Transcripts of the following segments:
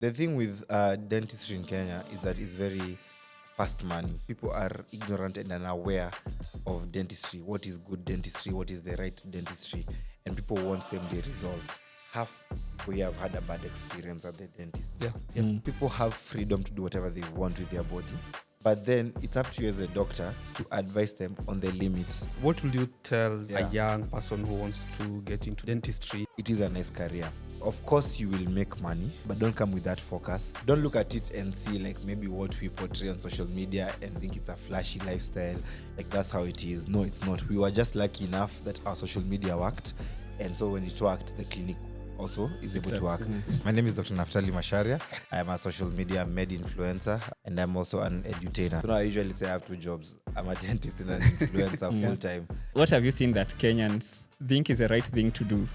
The thing with dentistry in Kenya is that it's very fast money. People are ignorant and unaware of dentistry. What is good dentistry? What is the right dentistry? And people want same-day results. Half we have had a bad experience at the dentist. People have freedom to do whatever they want with their body. But then it's up to you as a doctor to advise them on the limits. What will you tell a young person who wants to get into dentistry? It is a nice career. Of course, you will make money, but don't come with that focus. Don't look at it and see like maybe what we portray on social media and think it's a flashy lifestyle. Like that's how it is. No, it's not. We were just lucky enough that our social media worked. And so when it worked, the clinic also is able to work. My name is Dr. Naph Macharia. I am a social media med influencer and I'm also an edutainer. So now I usually say I have two jobs. I'm a dentist and an influencer full time. What have you seen that Kenyans think is the right thing to do?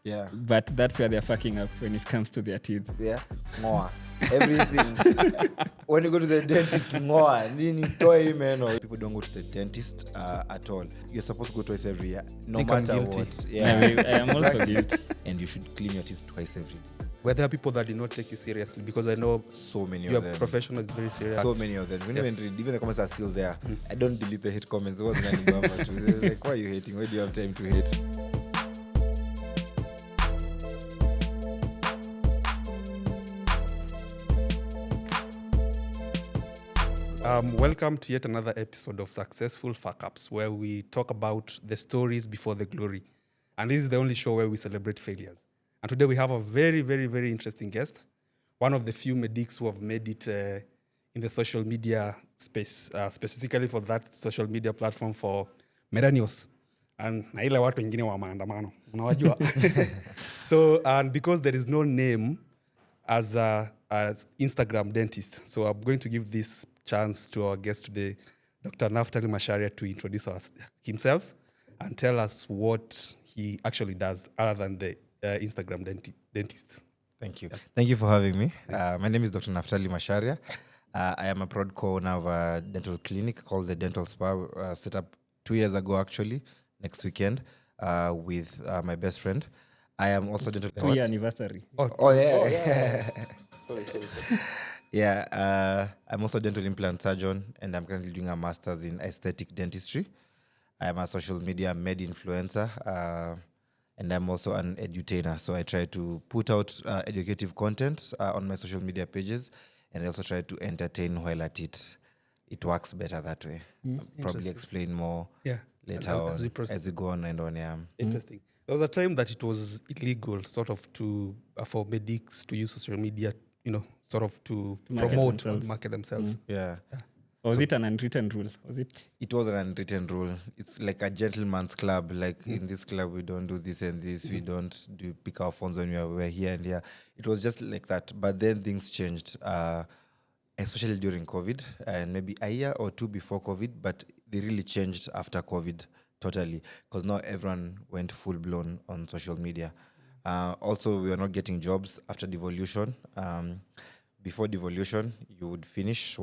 Yeah. But that's where they're fucking up when it comes to their teeth. Yeah. More. Everything. When you go to the dentist, more. Toy, man. People don't go to the dentist at all. You're supposed to go twice every year, no matter what. Yeah, I am also guilty. And you should clean your teeth twice every day. Were there people that did not take you seriously? Because I know so many your of them. profession is very serious. So many of them. Even the comments are still there. I don't delete the hate comments. It wasn't any number. Like, why are you hating? Why do you have time to hate? Welcome to yet another episode of Successful Fuck-Ups, where we talk about the stories before the glory. And this is the only show where we celebrate failures. And today we have a very, very, very interesting guest, one of the few medics who have made it in the social media space, specifically for that social media platform for millennials. And na ile watu wengine wa maandamano, unawajua. So, and because there is no name as Instagram dentist, so I'm going to give this chance to our guest today, Dr. Naph Macharia, to introduce himself and tell us what he actually does other than the Instagram dentist. Thank you. Thank you for having me. My name is Dr. Naph Macharia. I am a proud co-owner of a dental clinic called the Dental Spa, set up 2 years ago, actually, next weekend, with my best friend. I am also dental... 2-year anniversary. Oh yeah. Yeah, I'm also a dental implant surgeon, and I'm currently doing a master's in aesthetic dentistry. I am a social media med influencer, and I'm also an edutainer. So I try to put out educative content on my social media pages, and I also try to entertain while at it. It works better that way. I'll probably explain more later on as we go on and on. Yeah. Interesting. There was a time that it was illegal, sort of, to for medics to use social media, sort of to promote and market themselves. Yeah. Was it an unwritten rule? Was it? It was an unwritten rule. It's like a gentleman's club. Like in this club, we don't do this and this. We don't do pick our phones when we're here and here. It was just like that. But then things changed, especially during COVID and maybe a year or two before COVID. But they really changed after COVID totally, because now everyone went full blown on social media. Also, we were not getting jobs after devolution. Before devolution, you would finish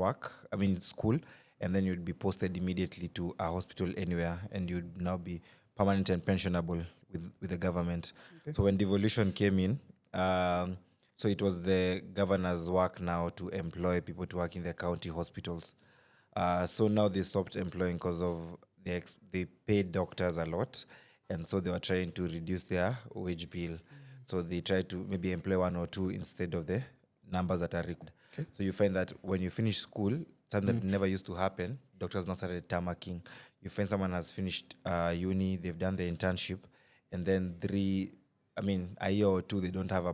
school, and then you'd be posted immediately to a hospital anywhere, and you'd now be permanent and pensionable with the government. Okay. So when devolution came in, so it was the governor's work now to employ people to work in the county hospitals. So now they stopped employing because of they paid doctors a lot, and so they were trying to reduce their wage bill. So they tried to maybe employ one or two instead of the numbers that are required. Okay. So you find that when you finish school, something that never used to happen, doctors now started tarmacking. You find someone has finished uni, they've done the internship, and then a year or two, they don't have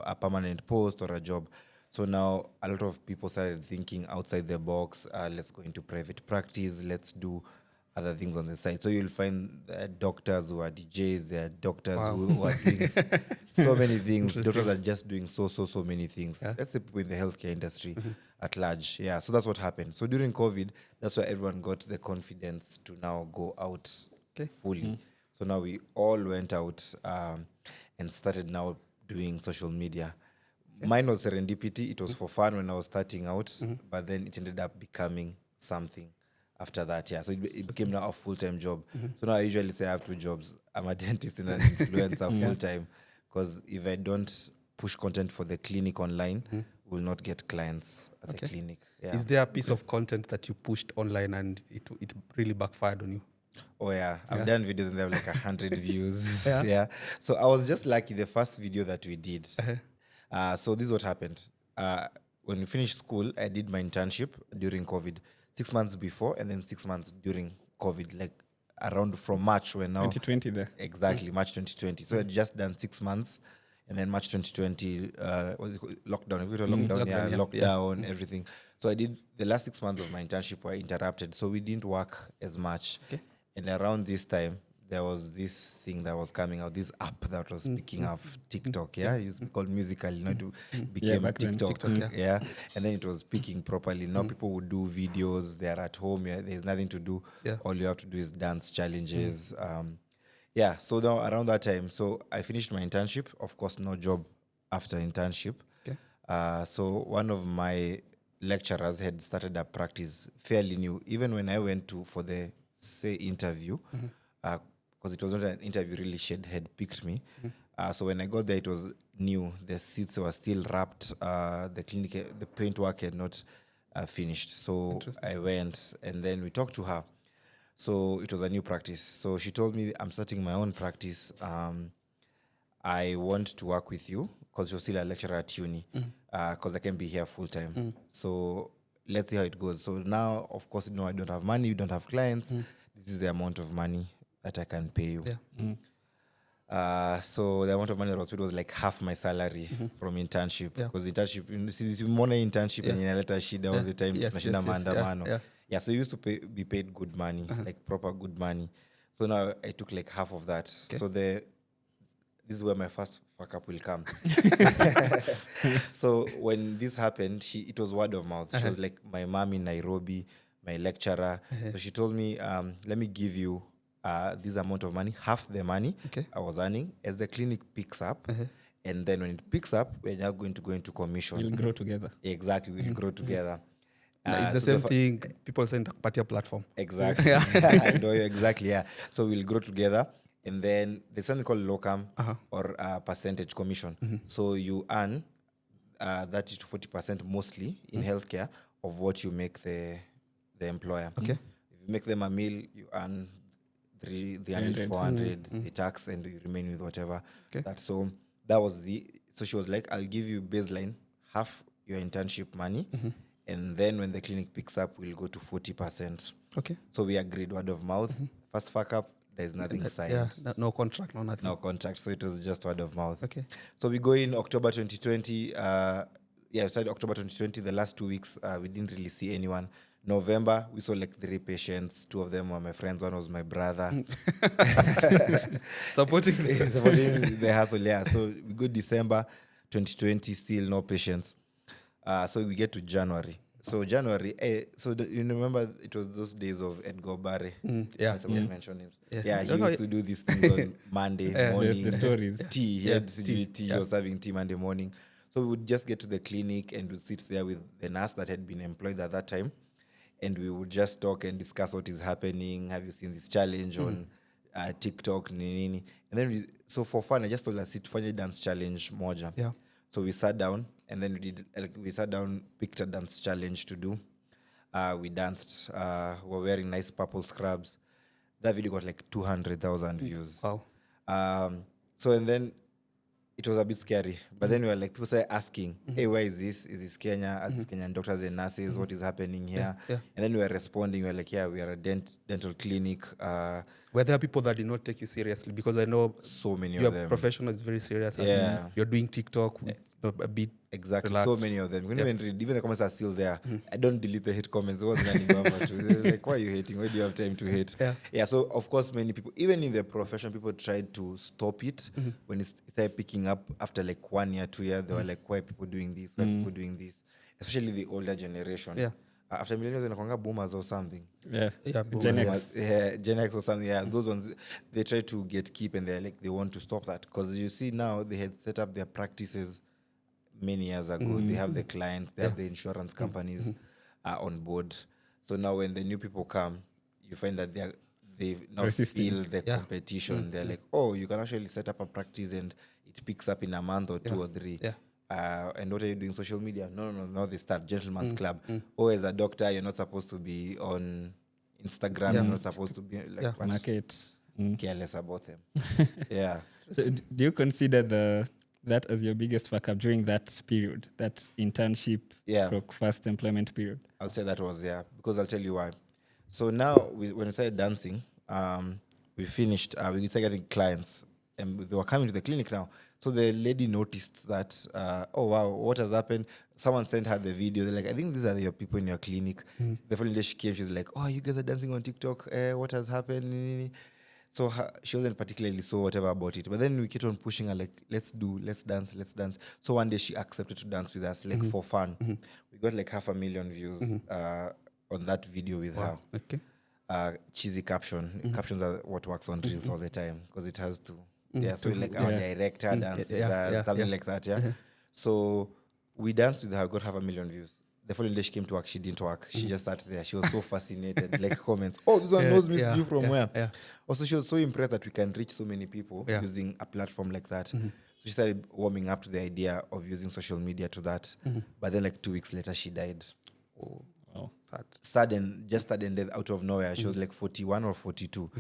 a permanent post or a job. So now a lot of people started thinking outside the box. Let's go into private practice. Let's do other things on the side. So you'll find doctors who are DJs, there are doctors who are doing so many things. Doctors are just doing so many things. Yeah. That's the people in the healthcare industry at large. Yeah, so that's what happened. So during COVID, that's why everyone got the confidence to now go out fully. So now we all went out and started now doing social media. Mine was serendipity. It was for fun when I was starting out, but then it ended up becoming something after that. Yeah, so it became now a full-time job. So now I usually say I have two jobs. I'm a dentist and an influencer full-time, because if I don't push content for the clinic online, we will not get clients at the clinic. Yeah. Is there a piece of content that you pushed online and it really backfired on you? Oh yeah, I've done videos and they have like 100 views. Yeah. Yeah. So I was just lucky the first video that we did. So this is what happened. When we finished school, I did my internship during COVID, 6 months before and then 6 months during COVID, like around from March when now. 2020 there. Exactly, March 2020. So I'd just done 6 months and then March 2020, what is it called? Lockdown. Lockdown, everything. So I did the last 6 months of my internship were interrupted. So we didn't work as much. Okay. And around this time, there was this thing that was coming out, this app that was picking up TikTok, it used to be called Musical, it became back then, TikTok, and then it was picking properly. Now people would do videos, they're at home, there's nothing to do, all you have to do is dance challenges. So now around that time, so I finished my internship, of course no job after internship. So one of my lecturers had started a practice fairly new, even when I went for the interview, because it was not an interview really, she had picked me. So when I got there, it was new. The seats were still wrapped. The paint work had not finished. So I went and then we talked to her. So it was a new practice. So she told me, I'm starting my own practice. I want to work with you because you're still a lecturer at uni, because I can be here full time. So let's see how it goes. So now, of course, I don't have money, you don't have clients. This is the amount of money that I can pay you. So the amount of money that was paid was like half my salary from internship. Because internship, internship and inaleta shida was the time tunashinda maandamano. So you used to be paid good money, like proper good money. So now I took like half of that. So this is where my first fuck up will come. So when this happened, it was word of mouth. She was like my mom in Nairobi, my lecturer. So she told me, let me give you this amount of money, half the money I was earning, as the clinic picks up. And then when it picks up, we're now going to go into commission. We'll grow together. Exactly, we'll grow together. It's the same thing people say in the party platform. Exactly. Exactly, yeah. So we'll grow together. And then there's something called locum or percentage commission. So you earn 30 to 40% mostly in healthcare of what you make the employer. If you make them a meal, you earn 300, 400, the tax, and you remain with whatever. So that was so she was like, I'll give you baseline, half your internship money. And then when the clinic picks up, we'll go to 40%. So we agreed, word of mouth. First fuck up, there's nothing signed. No contract, no nothing. No contract, so it was just word of mouth. So we go in October 2020. We started October 2020. The last 2 weeks, we didn't really see anyone. November, we saw like 3 patients. 2 of them were my friends. One was my brother. Supporting the hustle, So we go December 2020, still no patients. So we get to January. So January, you remember it was those days of Edgar Barry. I'm supposed to mention names. He used to do these things on Monday morning. The stories. Tea, he had tea. He was serving tea Monday morning. So we would just get to the clinic and we'd sit there with the nurse that had been employed at that time. And we would just talk and discuss what is happening. Have you seen this challenge on TikTok? And then, so for fun, I just told her, tufanye dance challenge moja. So we sat down and then picked a dance challenge to do. We danced. We're wearing nice purple scrubs. That video got like 200,000 views. Wow. So and then it was a bit scary. But then we were like, people started asking, hey, where is this? Is this Kenya? Are these Kenyan doctors and nurses? What is happening here? And then we were responding. We were like, we are a dental clinic. Were there people that did not take you seriously? Because I know so many your of them. profession is very serious. You're doing TikTok with a bit. Exactly, relaxed. So many of them. You can even read, even the comments are still there. I don't delete the hate comments. It wasn't like, why are you hating? Why do you have time to hate? So of course, many people, even in the profession, people tried to stop it. When it started picking up after like 1 year, 2 years, they were like, why are people doing this? Why are people doing this? Especially the older generation. After millennials, they're boomers or something. Gen X. Gen X or something. Those ones, they try to keep and they're like, they want to stop that. Because you see now, they had set up their practices many years ago. They have the clients, they have the insurance companies on board. So now when the new people come, you find that they now feel the competition. They're like, oh, you can actually set up a practice and it picks up in a month or 2 or 3. And what are you doing? Social media? No. They start gentleman's club. Oh, as a doctor, you're not supposed to be on Instagram. You're not supposed to be like Market. careless about them. Yeah. So do you consider that as your biggest fuck up during that period, that internship first employment period? I'll say that was, because I'll tell you why. So now, when we started dancing, we finished, we started getting clients, and they were coming to the clinic now. So the lady noticed that, oh, wow, what has happened? Someone sent her the video. They're like, I think these are your people in your clinic. The following day she came, she's like, oh, you guys are dancing on TikTok. What has happened? So she wasn't particularly so whatever about it. But then we kept on pushing her, like, let's dance. So one day she accepted to dance with us, like, for fun. We got like 500,000 views on that video with her. Okay. Cheesy caption. Captions are what works on Reels all the time because it has to. So like our director danced with her, something like that, So we danced with her, got 500,000 views. The following day she came to work, she didn't work. She just sat there. She was so fascinated, like comments. Oh, this one knows Miss you from where? Yeah. Also, she was so impressed that we can reach so many people using a platform like that. So she started warming up to the idea of using social media to that. But then like 2 weeks later, she died. Oh, wow. Sudden death out of nowhere. She was like 41 or 42.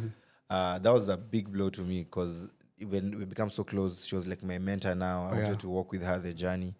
That was a big blow to me because when we become so close, she was like my mentor now. I wanted to walk with her the journey.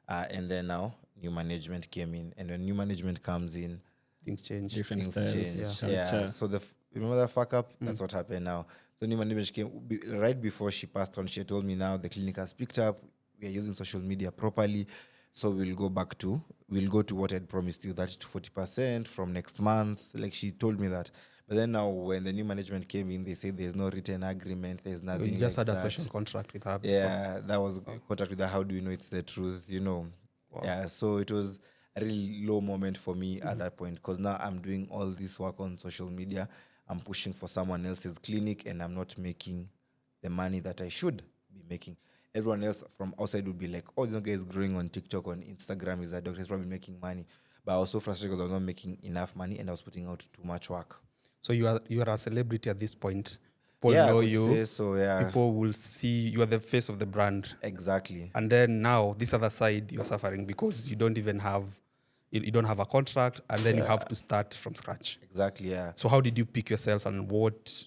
And then now, new management came in. And when new management comes in, things change. Different things styles. change. Yeah. So remember that fuck up? That's what happened now. So new management came right before she passed on. She told me now the clinic has picked up. We are using social media properly. So we'll go to what I'd promised you, 30 to 40% from next month. Like she told me that. But then now when the new management came in, they said there's no written agreement. There's nothing. You just like had a that. social contract with her. Yeah, that was a contract with her. How do you know it's the truth? Wow. Yeah, so it was a really low moment for me at that point because now I'm doing all this work on social media. I'm pushing for someone else's clinic and I'm not making the money that I should be making. Everyone else from outside would be like, oh, this guy is growing on TikTok, on Instagram, is a doctor, he's probably making money. But I was so frustrated because I was not making enough money and I was putting out too much work. So you are a celebrity at this point. People know you. Say so, yeah. People will see you are the face of the brand. Exactly. And then now this other side you're suffering because you don't even have you don't have a contract and then you have to start from scratch. Exactly, yeah. So how did you pick yourself and what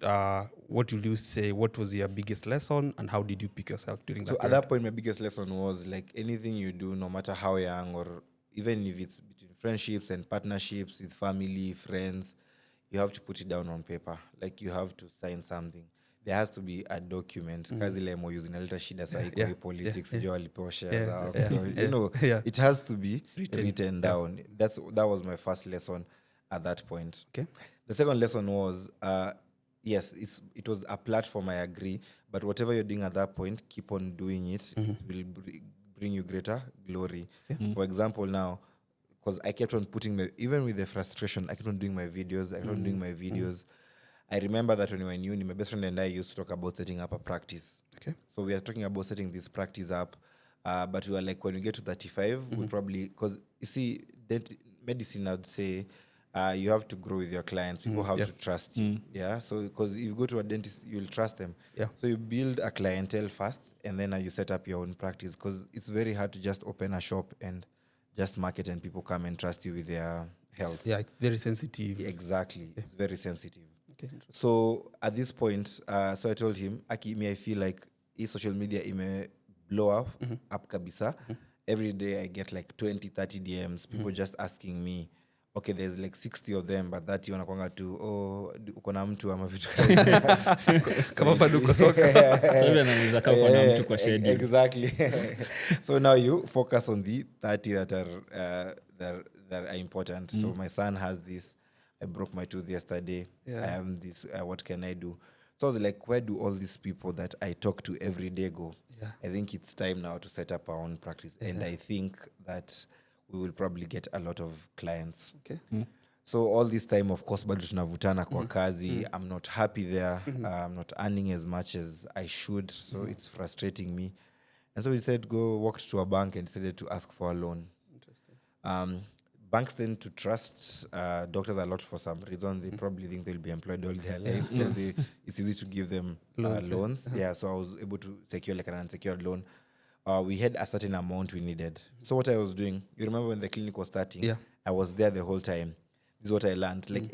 will you say, what was your biggest lesson and how did you pick yourself during that period? At that point, my biggest lesson was like anything you do, no matter how young or even if it's between friendships and partnerships with family, friends, you have to put it down on paper. Like you have to sign something. There has to be a document. Kazi ile mo using a little shida sahi politics, it has to be written down. That was my first lesson at that point. Okay. The second lesson was, yes, it was a platform, I agree, but whatever you're doing at that point, keep on doing it. It will bring you greater glory. Okay. For example, now, because I kept on even with the frustration, I kept on doing my videos. I remember that when we were in uni, my best friend and I used to talk about setting up a practice. Okay. So we are talking about setting this practice up, but we were like, when we get to 35, we'll probably, because you see, medicine, I'd say, you have to grow with your clients. People have to trust you. Yeah. So, because if you go to a dentist, you'll trust them. Yeah. So you build a clientele first, and then you set up your own practice, because it's very hard to just open a shop and just market and people come and trust you with their health. It's very sensitive. Exactly. Yeah. It's very sensitive. Okay. So at this point, so I told him, Aki, I feel like social media may blow up kabisa. Every day I get like 20, 30 DMs, people just asking me, okay, there's like 60 of them, but that you wanakwanga tu, uko na mtu ama vitu kama bado uko soka. Exactly. So now you focus on the 30 that are important. So my son has this. I broke my tooth yesterday. Yeah. I have this. What can I do? So I was like, where do all these people that I talk to every day go? Yeah. I think it's time now to set up our own practice. Yeah. And I think that we will probably get a lot of clients. Okay. So all this time, of course, bado tunavutana kwa kazi. I'm not happy there. I'm not earning as much as I should. So it's frustrating me. And so we said, walked to a bank and decided to ask for a loan. Interesting. Banks tend to trust doctors a lot for some reason. They probably think they'll be employed all their lives. So it's easy to give them loans. Yeah, so I was able to secure like an unsecured loan we had a certain amount we needed. So what I was doing, you remember when the clinic was starting? Yeah. I was there the whole time. This is what I learned. Like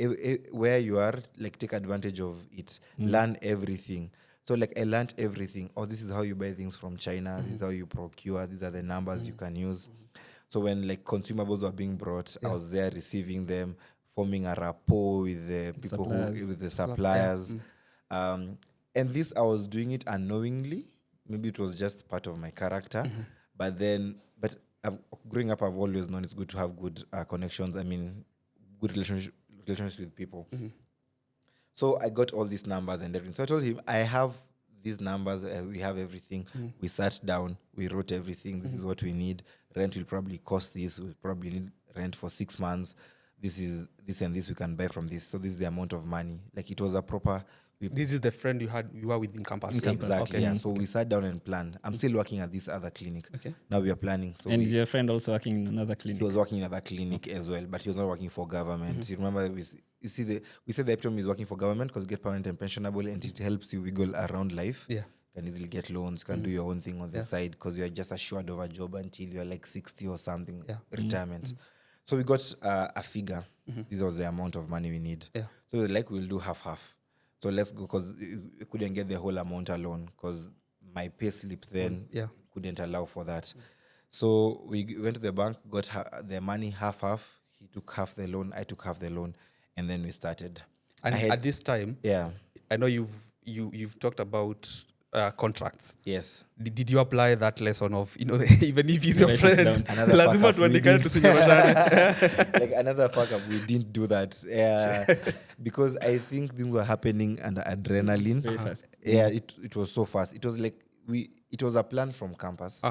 where you are, like take advantage of it. Learn everything. So like I learned everything. Oh, this is how you buy things from China. This is how you procure. These are the numbers you can use. So when like consumables were being brought, I was there receiving them, forming a rapport with the people with the suppliers. And this I was doing it unknowingly. Maybe it was just part of my character. But growing up, I've always known it's good to have good connections. I mean, good relationships with people. So I got all these numbers and everything. So I told him, I have these numbers, we have everything. We sat down, we wrote everything. This is what we need. Rent will probably cost this. We'll probably need rent for 6 months. This is this and this we can buy from this. So this is the amount of money. Like it was a proper... This is the friend you were with in campus. Exactly, yeah. So we sat down and planned. I'm still working at this other clinic. Okay. Now we are planning. So is your friend also working in another clinic? He was working in another clinic as well, but he was not working for government. You remember, we said the epitome is working for government because you get permanent and pensionable, and it helps you wiggle around life. Yeah. You can easily get loans, you can do your own thing on the side because you are just assured of a job until you're like 60 or something, retirement. So we got a figure. This was the amount of money we need. Yeah. So we were like, we'll do half. So let's go, because we couldn't get the whole amount alone because my pay slip then couldn't allow for that. So we went to the bank, got the money half. He took half the loan, I took half the loan, and then we started. And at this time, I know you've talked about contracts. Yes. Did you apply that lesson of, even if he's your friend, lazima tuandikane tusinyotane? Like another fuck up, we didn't do that. Because I think things were happening under adrenaline. Very fast. Yeah, it was so fast. It was like it was a plan from campus.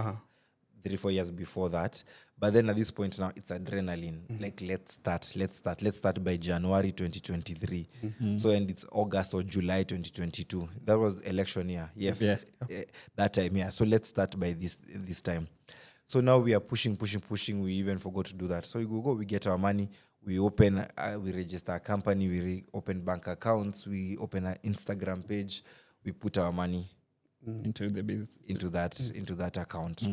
3-4 years before that, but then at this point now it's adrenaline. Like let's start by January 2023. So and it's August or July 2022. That was election year. Yes. That time, yeah. So let's start by this time. So now we are pushing. We even forgot to do that. So we get our money, we open, we register a company, we open bank accounts, we open an Instagram page, we put our money into the business, into that account.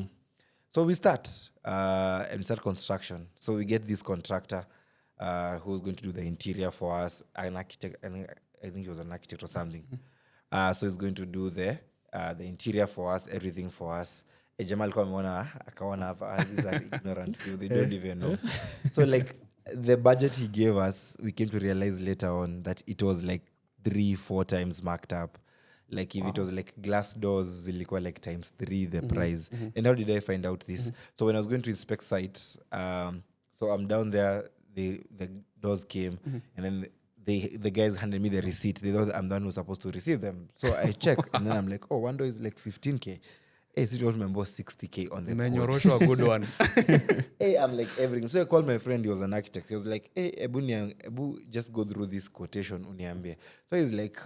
So we start and start construction. So we get this contractor who's going to do the interior for us, an architect. I think he was an architect or something. So he's going to do the interior for us, everything for us. Jamal akaona these are ignorant people, they don't even know. So like the budget he gave us, we came to realize later on that it was like 3-4 times marked up. Like if it was like glass doors, zilikuwa like times 3 the price. And how did I find out this? So when I was going to inspect sites, so I'm down there, the doors came, and then the guys handed me the receipt. They thought I'm the one who's supposed to receive them. So I check, and then I'm like, oh, one door is like 15K. Hey, so it was remember 60K on the Menyorosho a good one. Hey, I'm like everything. So I called my friend, he was an architect. He was like, hey, Ebu, just go through this quotation, uniambie. So he's like,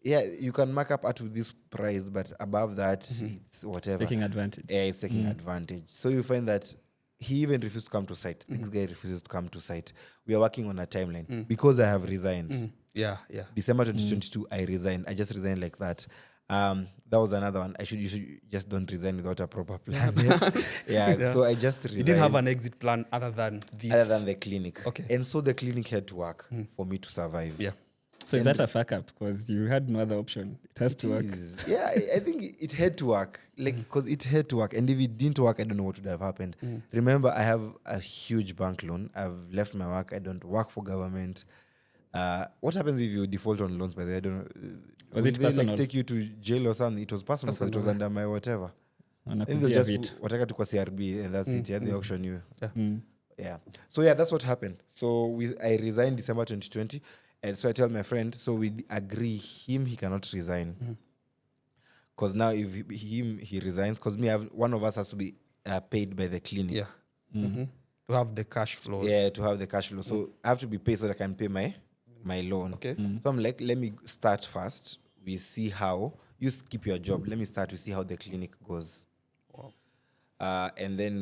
yeah, you can mark up at this price, but above that, it's whatever. It's taking advantage. Yeah, it's taking advantage. So you find that he even refused to come to site. This guy refuses to come to site. We are working on a timeline because I have resigned. Yeah. December 2022, I resigned. I just resigned like that. That was another one. You should just don't resign without a proper plan. Yeah. So I just resigned. You didn't have an exit plan other than this? Other than the clinic. Okay. And so the clinic had to work for me to survive. Yeah. So is that a fuck up? Because you had no other option. It has to work. Yeah, I think it had to work. Like, because it had to work. And if it didn't work, I don't know what would have happened. Remember, I have a huge bank loan. I've left my work. I don't work for government. What happens if you default on loans, by the way? I don't know. Was it they personal? like take you to jail or something? It was personal because it was under my whatever. And they'll just wataka to CRB and that's it. And they auction you. Yeah. So yeah, that's what happened. So I resigned December 2020. And so I tell my friend, so we agree he cannot resign. Because now if he resigns, because one of us has to be paid by the clinic. Yeah. To have the cash flow. Yeah, to have the cash flow. So I have to be paid so that I can pay my loan. Okay. So I'm like, let me start first. We see how. You keep your job. Let me start. We see how the clinic goes. Wow. And then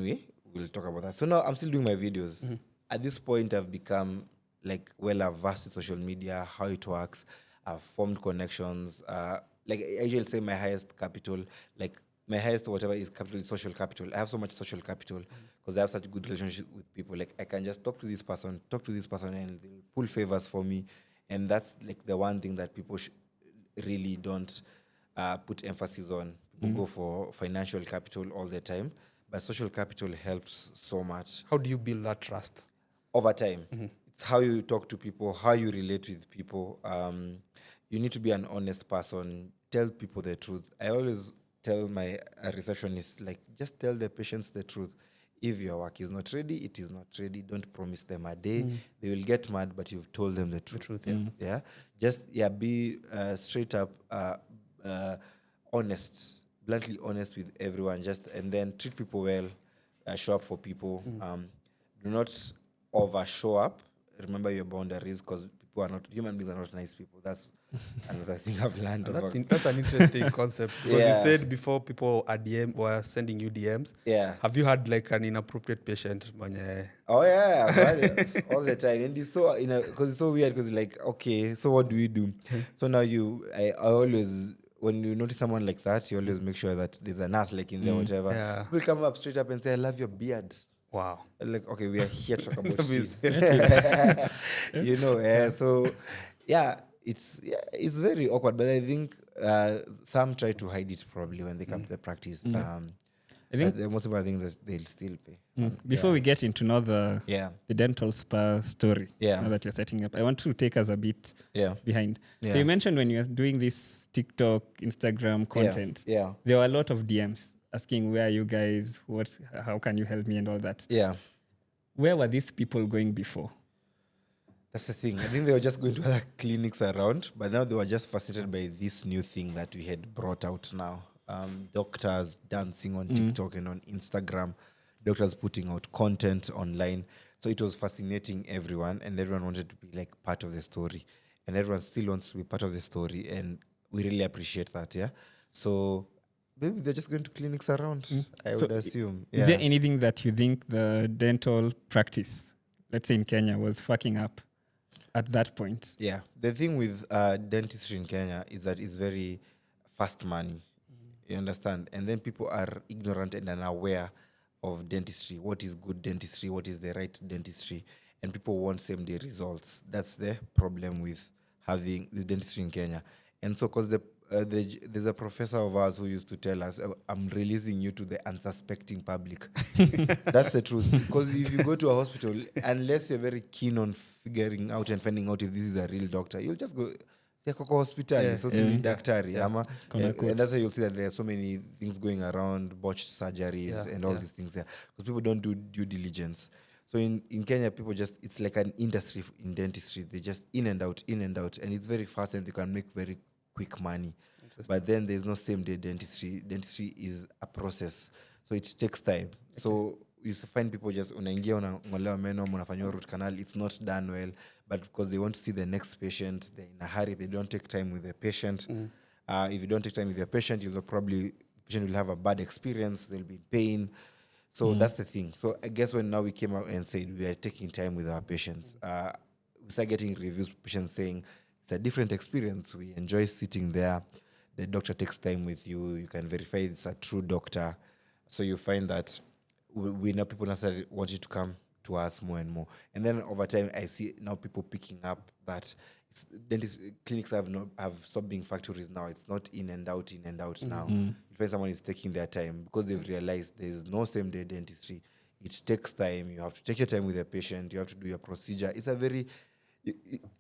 we'll talk about that. So now I'm still doing my videos. At this point, I've become like well-versed with social media, how it works. I've formed connections. Like I usually say my highest capital, like my highest whatever is capital is social capital. I have so much social capital because I have such good relationship with people. Like I can just talk to this person, and they'll pull favors for me. And that's like the one thing that people really don't put emphasis on. People go for financial capital all the time, but social capital helps so much. How do you build that trust? Over time. It's how you talk to people, how you relate with people. You need to be an honest person. Tell people the truth. I always tell my receptionist, like, just tell the patients the truth. If your work is not ready, it is not ready. Don't promise them a day. They will get mad, but you've told them the truth. Yeah. Just be straight up, honest, bluntly honest with everyone. And then treat people well. Show up for people. Do not over show up. Remember your boundaries, because human beings are not nice people. That's another thing I've learned. That's an interesting concept, because you said before people were sending you DMs. Yeah. Have you had like an inappropriate patient? Oh yeah, I've had it all the time, and it's so because it's so weird, because like, okay, so what do we do? So now I always, when you notice someone like that, you always make sure that there's a nurse like in there, whatever. Yeah. We'll come up straight up and say, I love your beard. Wow. Like, okay, we are here to talk about teeth. So it's very awkward, but I think some try to hide it probably when they come to the practice. I think the most important thing is they'll still pay. Before we get into the dental spa story, now that you're setting up, I want to take us a bit behind. So you mentioned when you were doing this TikTok, Instagram content, there were a lot of DMs asking, where are you guys? How can you help me, and all that. Yeah. Where were these people going before? That's the thing. I think they were just going to other clinics around, but now they were just fascinated by this new thing that we had brought out now. Doctors dancing on TikTok and on Instagram, doctors putting out content online. So it was fascinating everyone, and everyone wanted to be like part of the story, and everyone still wants to be part of the story, and we really appreciate that. Yeah. So maybe they're just going to clinics around, I would assume. Is there anything that you think the dental practice, let's say in Kenya, was fucking up at that point? Yeah. The thing with dentistry in Kenya is that it's very fast money. You understand? And then people are ignorant and unaware of dentistry. What is good dentistry? What is the right dentistry? And people want same-day results. That's the problem with dentistry in Kenya. And so, because there's a professor of ours who used to tell us, I'm releasing you to the unsuspecting public. That's the truth. Because if you go to a hospital, unless you're very keen on figuring out and finding out if this is a real doctor, you'll just go, hospital, so daktari. And that's why you'll see that there are so many things going around, botched surgeries and all these things there. Because people don't do due diligence. So in Kenya, people it's like an industry in dentistry. They just in and out. And it's very fast, and they can make very quick money. But then there's no same-day dentistry. Dentistry is a process. So it takes time. Okay. So you find people just, unaingia unangolewa meno, unafanywa root canal, it's not done well. But because they want to see the next patient, they're in a hurry, they don't take time with the patient. If you don't take time with your patient, the patient will have a bad experience, they'll be in pain. So that's the thing. So I guess when now we came out and said we are taking time with our patients, we start getting reviews, patients saying it's a different experience. We enjoy sitting there. The doctor takes time with you. You can verify it's a true doctor. So you find that we know people necessarily want you to come to us more and more. And then over time, I see now people picking up that dentist clinics have stopped being factories now. It's not in and out now. You find someone is taking their time because they've realized there's no same-day dentistry. It takes time. You have to take your time with the patient. You have to do your procedure. It's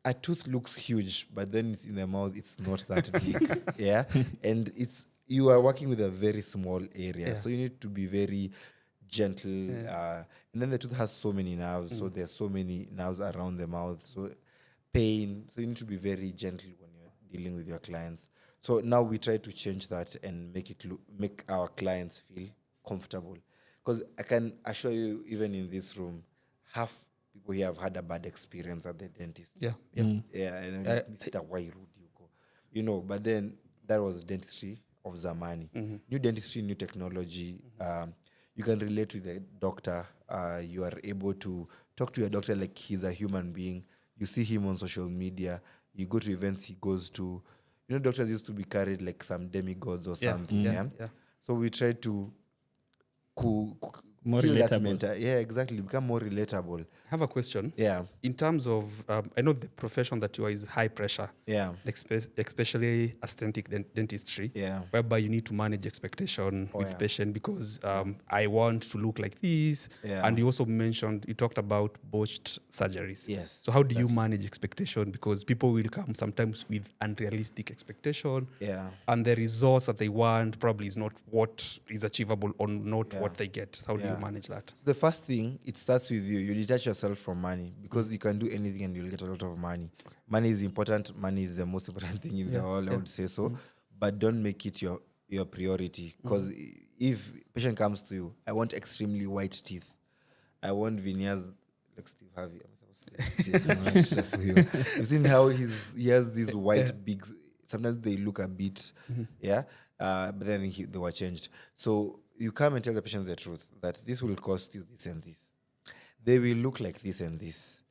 a tooth looks huge, but then it's in the mouth, it's not that big. And you are working with a very small area, so you need to be very gentle. And then the tooth has so many nerves, so there's so many nerves around the mouth, so pain. So you need to be very gentle when you're dealing with your clients. So now we try to change that and make our clients feel comfortable. Because I can assure you, even in this room, half people here have had a bad experience at the dentist. And Mr. Why would you go? But then that was dentistry of Zamani. New dentistry, new technology. You can relate with the doctor. You are able to talk to your doctor like he's a human being. You see him on social media. You go to events he goes to. Doctors used to be carried like some demigods or something. So we try to more relatable. Yeah, exactly. Become more relatable. I have a question. Yeah. In terms of, I know the profession that you are is high pressure. Yeah. Especially aesthetic dentistry. Yeah. Whereby you need to manage expectation with patient because I want to look like this. Yeah. And you also mentioned, you talked about botched surgeries. Yes. So how do you manage expectation? Because people will come sometimes with unrealistic expectation. Yeah. And the results that they want probably is not what is achievable or not what they get. So how do you manage that? So the first thing, it starts with you. You detach yourself from money because you can do anything and you'll get a lot of money. Money is important. Money is the most important thing in the world, I would say so. But don't make it your priority because if patient comes to you, I want extremely white teeth. I want veneers like Steve Harvey. You've seen how he has these white big. Sometimes they look a bit, but then they were changed. So you come and tell the patient the truth that this will cost you this and this. They will look like this and this.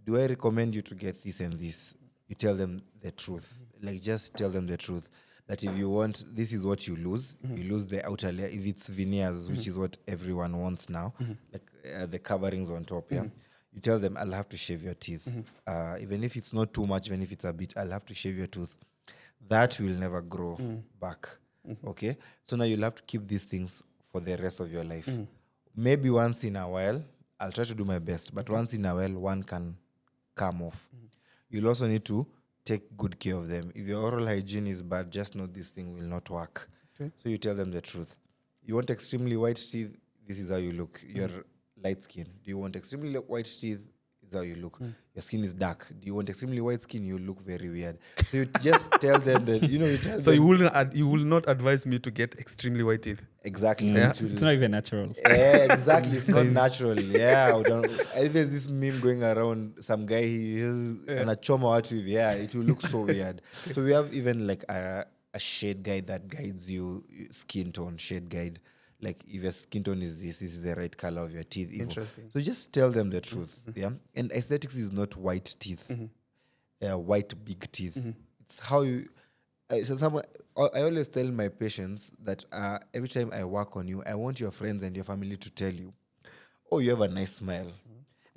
Do I recommend you to get this and this? You tell them the truth. Like just tell them the truth. That if you want, this is what you lose. You lose the outer layer. If it's veneers, which is what everyone wants now, like the coverings on top, you tell them, I'll have to shave your teeth. Even if it's not too much, even if it's a bit, I'll have to shave your tooth. That will never grow back. Okay? So now you'll have to keep these things for the rest of your life. Maybe once in a while, I'll try to do my best, but once in a while, one can come off. You'll also need to take good care of them. If your oral hygiene is bad, just know this thing will not work. Okay. So you tell them the truth. You want extremely white teeth, this is how you look. You're light skin. Do you want extremely white teeth? This is how you look. Your skin is dark. Do you want extremely white skin? You look very weird. So you just tell them that, you tell so them. You will not advise me to get extremely white teeth? Exactly. Yeah. It's not even natural. Yeah, exactly. It's not natural. Yeah. There's this meme going around. Some guy, on a choma watu hivi. Yeah, it will look so weird. So we have even like a shade guide that guides you, skin tone shade guide. Like if your skin tone is this is the right color of your teeth. Interesting. So just tell them the truth. Yeah. And aesthetics is not white teeth. White big teeth. It's how you. I always tell my patients that every time I work on you, I want your friends and your family to tell you, oh, you have a nice smile.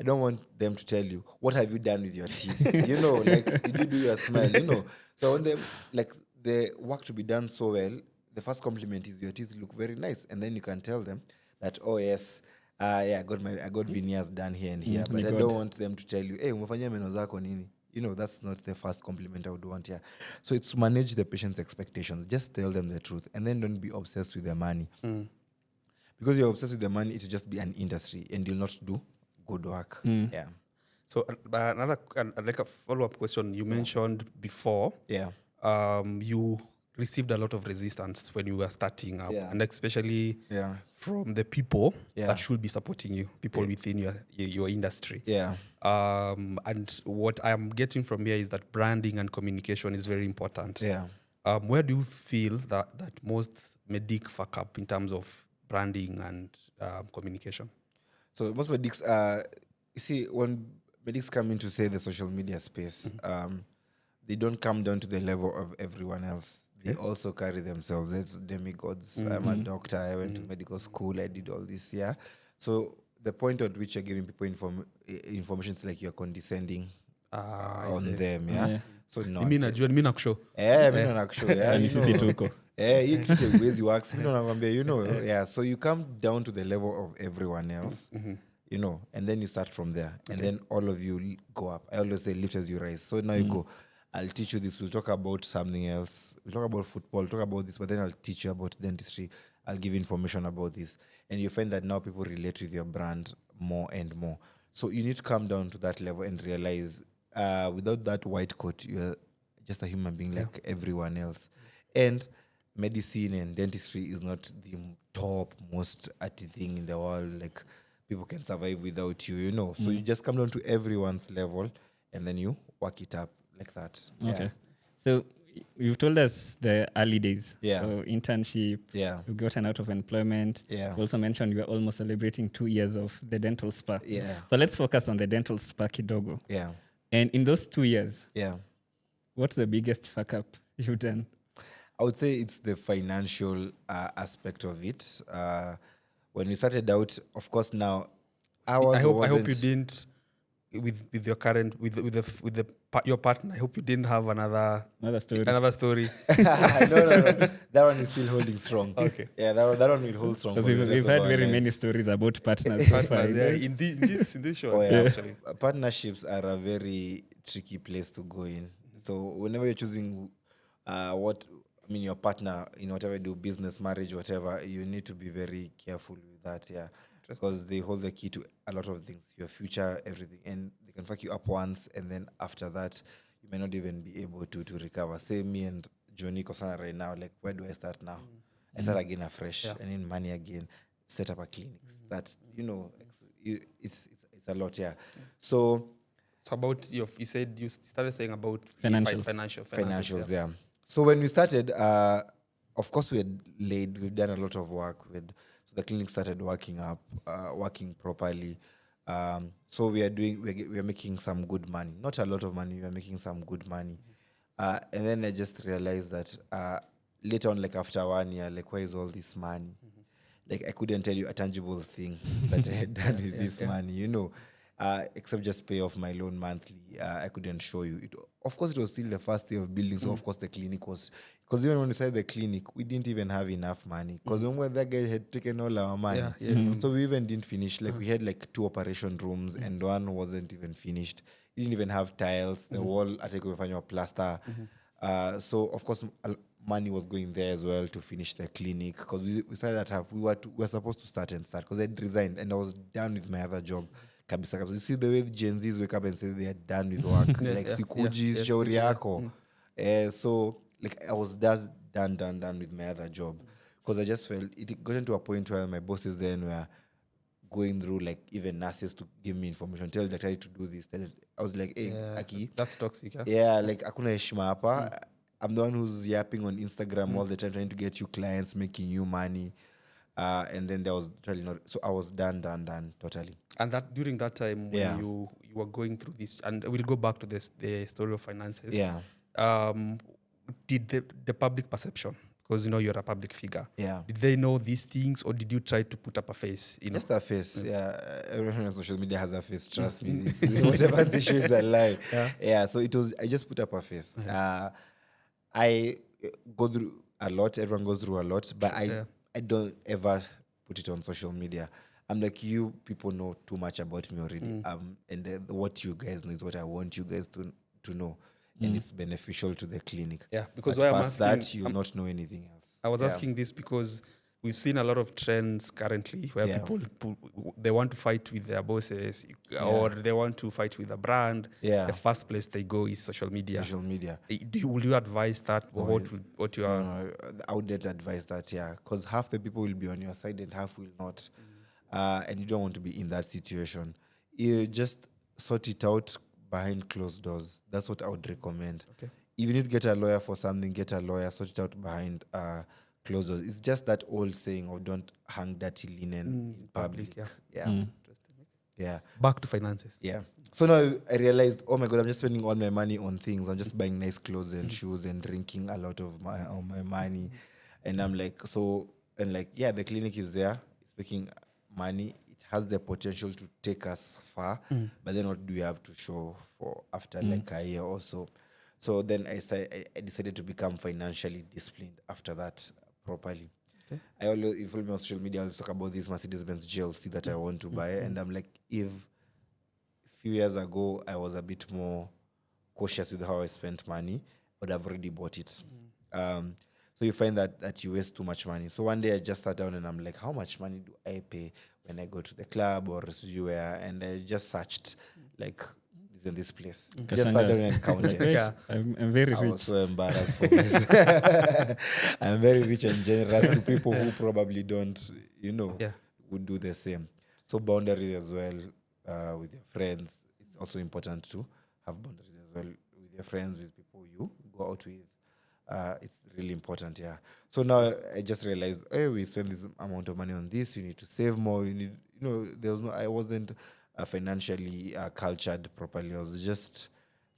I don't want them to tell you, what have you done with your teeth? Like, did you do your smile? So I want them, like, the work to be done so well, the first compliment is your teeth look very nice. And then you can tell them that, oh, yes, I got veneers done here and here. But I don't want them to tell you, hey, umefanya meno zako nini? That's not the first compliment I would want, So it's manage the patient's expectations. Just tell them the truth. And then don't be obsessed with the money. Because you're obsessed with the money, it will just be an industry and you'll not do good work. Yeah. So another, like a follow-up question, you mentioned before, you received a lot of resistance when you were starting up, and especially from the people that should be supporting you, people within your industry. And what I'm getting from here is that branding and communication is very important. Where do you feel that most medics fuck up in terms of branding and communication? So most medics, you see, when medics come into, say, the social media space, they don't come down to the level of everyone else. They also carry themselves as demigods. I'm a doctor. I went to medical school. I did all this. So the point at which you're giving people information is like you're condescending on them. So no. Mimi nakushow. Mimi nakushow. Ni sisi tuko. Hii kitu haiwezi works. Mimi nakwambia, so you come down to the level of everyone else. And then you start from there. And then all of you go up. I always say lift as you rise. So now you go, I'll teach you this. We'll talk about something else. We'll talk about football, talk about this, but then I'll teach you about dentistry. I'll give you information about this. And you find that now people relate with your brand more and more. So you need to come down to that level and realize without that white coat, you're just a human being like everyone else. And medicine and dentistry is not the top most arty thing in the world. Like people can survive without you, So you just come down to everyone's level and then you work it up. Like that. Okay. So you've told us the early days. So internship. You've gotten out of employment. You also mentioned you were almost celebrating 2 years of the dental spa. So let's focus on the dental spa kidogo. And in those 2 years, what's the biggest fuck up you've done? I would say it's the financial aspect of it. When we started out, of course, now I hope you didn't with your current with your partner. I hope you didn't have another story. No. That one is still holding strong. Okay. Yeah, that one will hold strong. Because we've had very many stories about partners. In this show. Actually. Partnerships are a very tricky place to go in. So whenever you're choosing your partner in whatever you do, business, marriage, whatever, you need to be very careful with that. Yeah. Because they hold the key to a lot of things, your future, everything. And they can fuck you up once, and then after that, you may not even be able to recover. Say me and Johnny Kosana right now, like, where do I start now? I start again afresh. I need money again, set up a clinic. That's, it's a lot, yeah. So about you said you started saying about financials, yeah. So when we started, of course, we've done a lot of work so the clinic started working properly. So we are making some good money. Not a lot of money, we are making some good money. And then I just realized that later on, like after 1 year, like, where is all this money? Like, I couldn't tell you a tangible thing that I had done with this money, except just pay off my loan monthly. I couldn't show you. Of course, it was still the first day of building, so of course the clinic was... Because even when we started the clinic, we didn't even have enough money. Because when that guy had taken all our money. So we even didn't finish. Like, we had like 2 operation rooms and one wasn't even finished. He didn't even have tiles. The wall, I think we found plaster. So, of course, money was going there as well to finish the clinic. Because we started at half. We were supposed to start. Because I'd resigned and I was done with my other job. Kabisa. You see the way the Gen Zs wake up and say they are done with work. Sikuji, shauri yako. So, like, I was just done with my other job. Because I just felt it got into a point where my bosses then were going through, like, even nurses to give me information, tell the doctor to do this. I was like, hey, Aki. That's toxic, huh? Yeah, like, hakuna heshima hapa. I'm the one who's yapping on Instagram all the time, trying to get you clients, making you money. And then there was totally not. So I was done, totally. And that during that time when you were going through this, and we'll go back to the story of finances. Yeah. Did the public perception, because you're a public figure, did they know these things, or did you try to put up a face? Just a face. Everyone on social media has a face. Trust me. Whatever they show is a lie. So it was. I just put up a face. I go through a lot. Everyone goes through a lot, but I don't ever put it on social media. I'm like, you people know too much about me already. And what you guys know is what I want you guys to know. And it's beneficial to the clinic. Yeah, because but past that, you'll not know anything else. I was asking this because we've seen a lot of trends currently where people they want to fight with their bosses or they want to fight with a brand. The first place they go is social media. Will you advise that? Or what you are? No, I wouldn't advise that, because half the people will be on your side and half will not. And you don't want to be in that situation. You just sort it out behind closed doors. That's what I would recommend. Okay. If you need to get a lawyer for something, get a lawyer, sort it out behind closed doors. It's just that old saying of don't hang dirty linen in public. Yeah. Back to finances. Yeah. So now I realized, oh my God, I'm just spending all my money on things. I'm just buying nice clothes and shoes and drinking a lot of my money. And I'm like, the clinic is there. It's making money. Has the potential to take us far, but then what do we have to show for after like a year or so? So then I decided to become financially disciplined after that properly. Okay. I always, if you follow me on social media, I always talk about this Mercedes-Benz GLC that I want to buy. And I'm like, if a few years ago I was a bit more cautious with how I spent money, I would have already bought it. So you find that you waste too much money. So one day I just sat down and I'm like, how much money do I pay when I go to the club or anywhere? And I just searched, like, this and this place. Just sat down and counted. I'm very rich. I was so embarrassed for myself. I'm very rich and generous to people who probably don't, would do the same. So boundaries as well with your friends. It's also important to have boundaries as well with your friends, with people you go out with. It's really important, So now I just realized, we spend this amount of money on this. You need to save more. You need, I wasn't financially cultured properly. I was just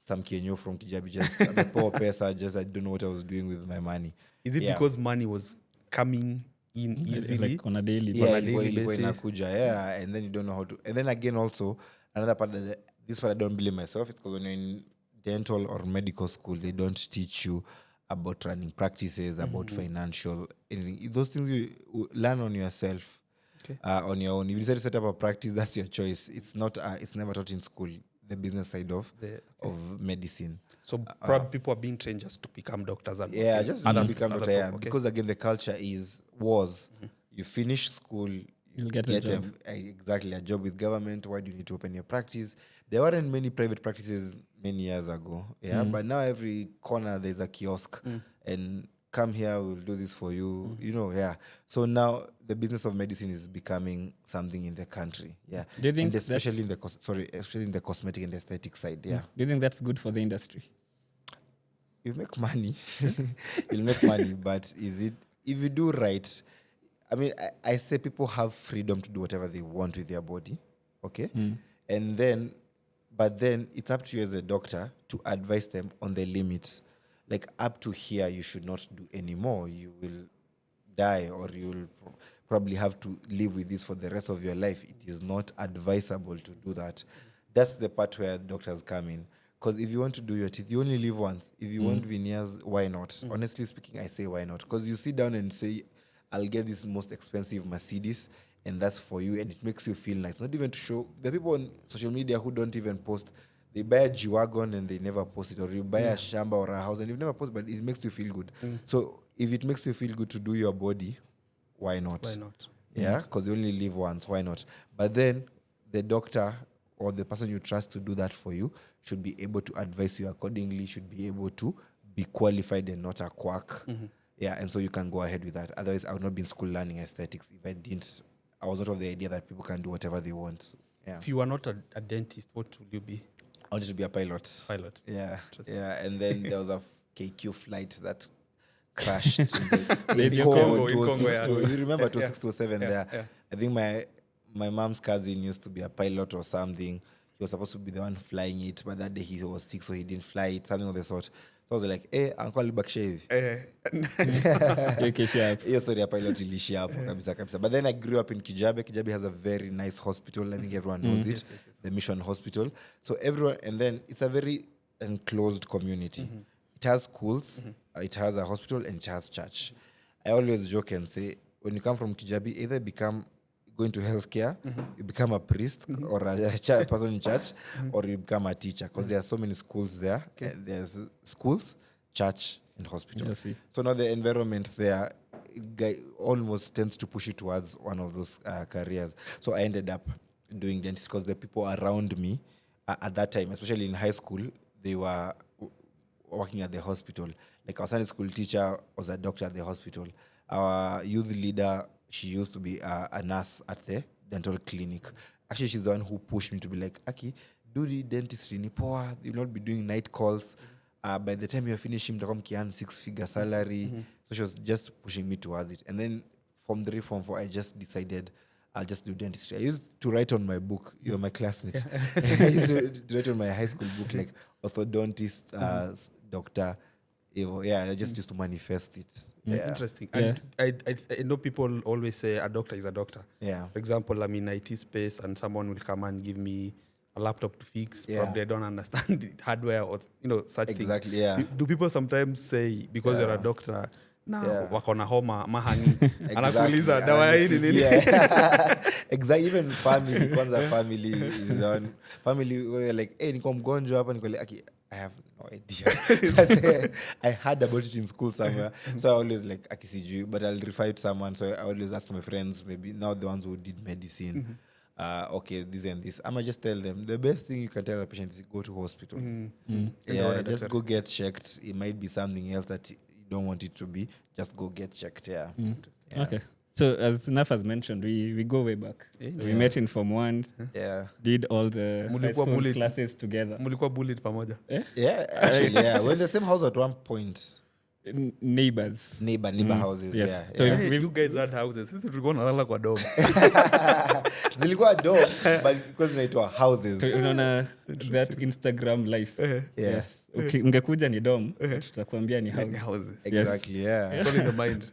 some Kenyo from Kijabi, just a poor pesa, just I don't know what I was doing with my money. Is it because money was coming in easily? Like on a daily basis? Yeah, and then you don't know how to. And then again, also, another part, this part I don't blame myself, it's because when you're in dental or medical school, they don't teach you about running practices, about financial, anything. Those things you learn on yourself, on your own. If you decide to set up a practice, that's your choice. It's not. It's never taught in school. The business side of medicine. So probably people are being trained just to become doctors. And just to become doctor. Yeah, because again, the culture was you finish school, you'll get a job. A job with government. Why do you need to open your practice? There weren't many private practices many years ago. Yeah, but now every corner there's a kiosk, and come here, we'll do this for you. You know, yeah. So now the business of medicine is becoming something in the country. Yeah, do you think and especially in the cosmetic and aesthetic side. Yeah. Do you think that's good for the industry? You make money, you'll make money, but is it, if you do right, I mean, I say people have freedom to do whatever they want with their body, okay? And then, but then it's up to you as a doctor to advise them on the limits. Like up to here, you should not do anymore. You will die, or you'll probably have to live with this for the rest of your life. It is not advisable to do that. That's the part where doctors come in. Because if you want to do your teeth, you only live once. If you want veneers, why not? Honestly speaking, I say why not? Because you sit down and say, I'll get this most expensive Mercedes, and that's for you, and it makes you feel nice. Not even to show. The people on social media who don't even post, they buy a G-Wagon and they never post it, or you buy a shamba or a house and you've never posted, but it makes you feel good. So if it makes you feel good to do your body, why not? Why not? Yeah, because you only live once, why not? But then the doctor or the person you trust to do that for you should be able to advise you accordingly, should be able to be qualified and not a quack. Yeah, and so you can go ahead with that. Otherwise, I would not be in school learning aesthetics if I was not of the idea that people can do whatever they want. Yeah. If you were not a dentist, what would you be? I wanted to be a pilot. Pilot. Yeah. Yeah, and then there was a KQ flight that crashed in Congo, you remember 2627 there? Yeah. I think my mom's cousin used to be a pilot or something. He was supposed to be the one flying it, but that day he was sick, so he didn't fly it, something of the sort. So I was like, hey, Uncle Bakshev. Yes, sorry, a pilot ilishia hapo kabisa. But then I grew up in Kijabe. Kijabe has a very nice hospital. I think everyone knows it. The Mission Hospital. So everyone, and then it's a very enclosed community. It has schools, it has a hospital, and it has church. I always joke and say, when you come from Kijabe, either become going to healthcare, you become a priest or a person in church, or you become a teacher, because there are so many schools there. There's schools, church, and hospital. So now the environment there almost tends to push you towards one of those careers. So I ended up doing dentistry because the people around me at that time, especially in high school, they were working at the hospital. Like our Sunday school teacher was a doctor at the hospital. Our youth leader, she used to be a nurse at the dental clinic. Actually, she's the one who pushed me to be like, Aki, do the dentistry, ni poa. You'll not be doing night calls. By the time you're finishing, mtakuwa mkian 6-figure salary. So she was just pushing me towards it. And then from 3, Form 4, I just decided I'll just do dentistry. I used to write on my book. You were my classmate. I used to write on my high school book like orthodontist, doctor. Yeah, I just used to manifest it. Yeah. Interesting. And I know people always say a doctor is a doctor. Yeah. For example, I'm in IT space and someone will come and give me a laptop to fix. Probably I don't understand the hardware or such things. Exactly, yeah. Do people sometimes say because you're a doctor na wako na homa mahangi anakuuliza dawa hii ni nini? Exactly. Even family is on family were like, hey, niko mgonjwa hapa, niko like, I have no idea. I heard about it in school somewhere. So I always like, akisiju, but I'll refer to someone. So I always ask my friends, maybe now the ones who did medicine, okay, this and this. I might just tell them, the best thing you can tell a patient is go to hospital. Yeah, just go get checked. It might be something else that you don't want it to be. Just go get checked, yeah. Okay. So as Naph has mentioned, we go way back. So we met in Form 1. Did all the high school classes together. Mulikuwa bullied pamoja. Yeah, actually, yeah. We're in the same house at one point. neighbors. Neighbor houses. Yes. Yeah. So Hey, you guys had houses. Sisi tulikuwa nalala kwa dom. Zilikuwa dom, but because zinaitwa houses. Unaona that Instagram life. Yeah. Yes. Okay, ungekuja ni dom, tutakwambia ni Ni house. houses. Exactly, yeah. It's all in the mind.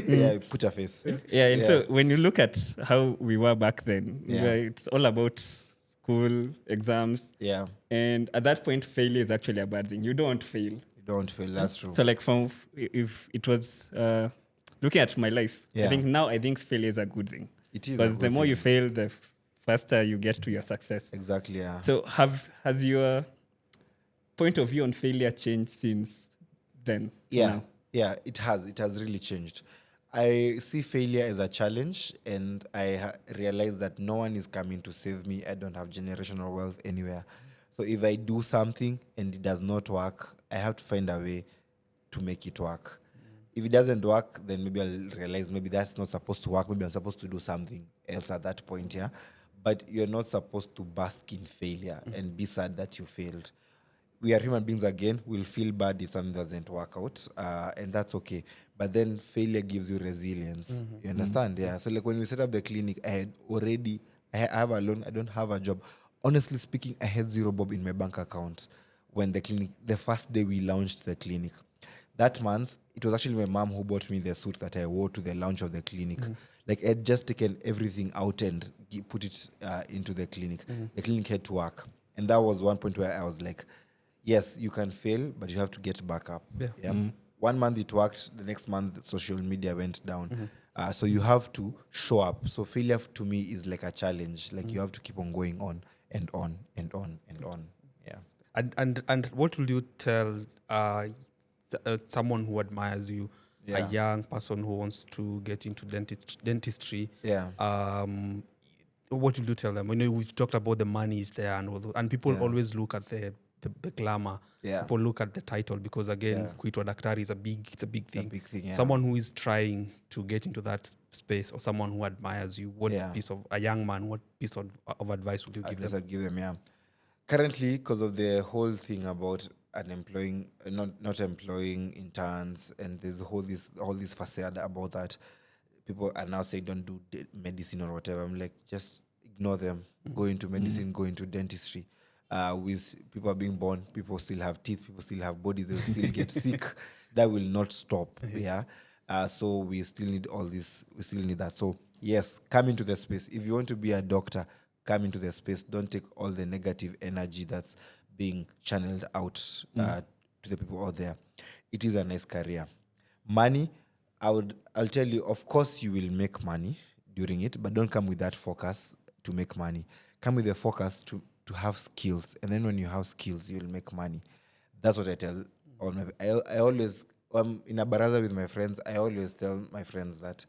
Yeah, put a face. Yeah, and so when you look at how we were back then, Yeah. it's all about school, exams. Yeah. And at that point, failure is actually a bad thing. You don't want to fail. You don't feel that's true. So like if it was looking at my life, Yeah. I think failure is a good thing. It is. Because the more you fail, the faster you get to your success. Exactly, yeah. So has your point of view on failure changed since then? Yeah. Now? Yeah, it has. It has really changed. I see failure as a challenge, and I realize that no one is coming to save me. I don't have generational wealth anywhere. So if I do something and it does not work, I have to find a way to make it work. If it doesn't work, then maybe I'll realize maybe that's not supposed to work. Maybe I'm supposed to do something else at that point, yeah? But you're not supposed to bask in failure and be sad that you failed. We are human beings again. We'll feel bad if something doesn't work out, and that's okay. But then failure gives you resilience. You understand? Yeah. So like when we set up the clinic, I have a loan. I don't have a job. Honestly speaking, I had 0 bob in my bank account when the first day we launched the clinic. That month, it was actually my mom who bought me the suit that I wore to the launch of the clinic. Like I had just taken everything out and put it into the clinic. The clinic had to work. And that was one point where I was like, yes, you can fail, but you have to get back up. Yeah. 1 month it worked. The next month, social media went down. So you have to show up. So failure to me is like a challenge. Like you have to keep on going on and on and on and on. Yeah. And what will you tell someone who admires you, a young person who wants to get into dentistry? Yeah. What will you tell them? We've talked about the money is there, and people always look at the glamour. Yeah. People look at the title because again, kuitwa daktari is a big thing. A big thing, yeah. Someone who is trying to get into that space, or someone who admires you, a young man, what piece of advice would you give them? I'd give them, yeah. Currently, because of the whole thing about not employing interns, and there's all this facade about that, people are now saying don't do medicine or whatever. I'm like, just ignore them. Go into medicine, go into dentistry. With people are being born, people still have teeth, people still have bodies, they'll still get sick. That will not stop. Yeah. So we still need all this. We still need that. So yes, come into the space. If you want to be a doctor, come into the space. Don't take all the negative energy that's being channeled out to the people out there. It is a nice career. Money, I'll tell you, of course you will make money during it, but don't come with that focus to make money. Come with the focus to have skills, and then when you have skills, you'll make money. That's what I tell all my. I always in a baraza with my friends. I always tell my friends that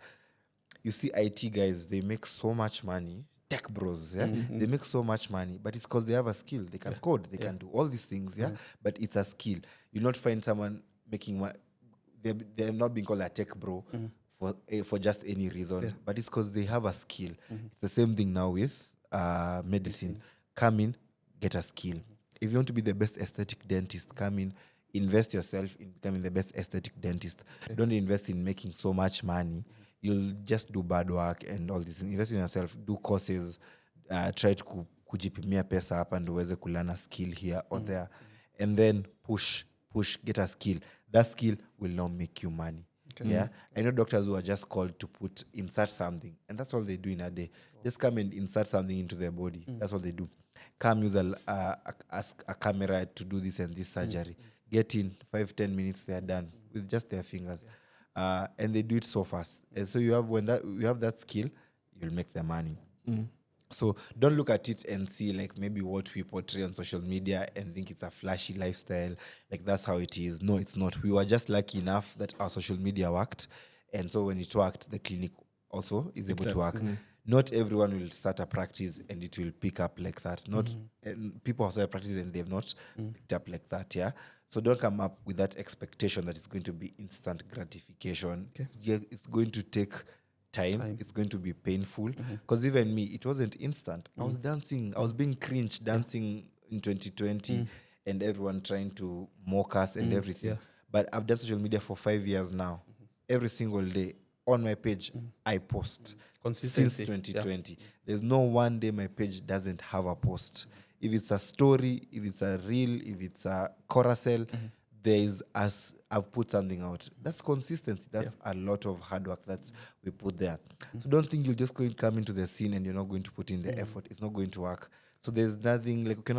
you see IT guys, they make so much money. Tech bros, yeah, they make so much money, but it's because they have a skill. They can code, they can do all these things, yeah. But it's a skill. You'll not find someone making money. They're not being called a tech bro for just any reason, but it's because they have a skill. It's the same thing now with medicine. Come in, get a skill. If you want to be the best aesthetic dentist, come in, invest yourself in becoming the best aesthetic dentist. Don't invest in making so much money. You'll just do bad work and all this. Invest in yourself, do courses, try to kujipimia pesa hapa ndo uweze kulana skill here or there. And then push, get a skill. That skill will now make you money. Okay. Yeah, I know doctors who are just called to insert something, and that's all they do in a day. Just come and insert something into their body. That's all they do. Come use a camera to do this and this surgery. Get in 5-10 minutes, they are done with just their fingers, and they do it so fast. And so you have that skill, you'll make the money. So don't look at it and see like maybe what we portray on social media and think it's a flashy lifestyle. Like that's how it is. No, it's not. We were just lucky enough that our social media worked. And so when it worked, the clinic also is able to work. Not everyone will start a practice and it will pick up like that. Not and people have started practice and they've not picked up like that. Yeah. So don't come up with that expectation that it's going to be instant gratification. Okay. It's going to take time. It's going to be painful because even me, it wasn't instant. I was dancing. I was being cringed dancing in 2020 and everyone trying to mock us and everything. Yeah. But I've done social media for 5 years now. Every single day on my page, I post. Since 2020. There's no one day my page doesn't have a post. If it's a story, if it's a reel, if it's a carousel, I've put something out. That's consistency. That's a lot of hard work that we put there. So don't think you're just going to come into the scene and you're not going to put in the effort. It's not going to work. So there's nothing like it's a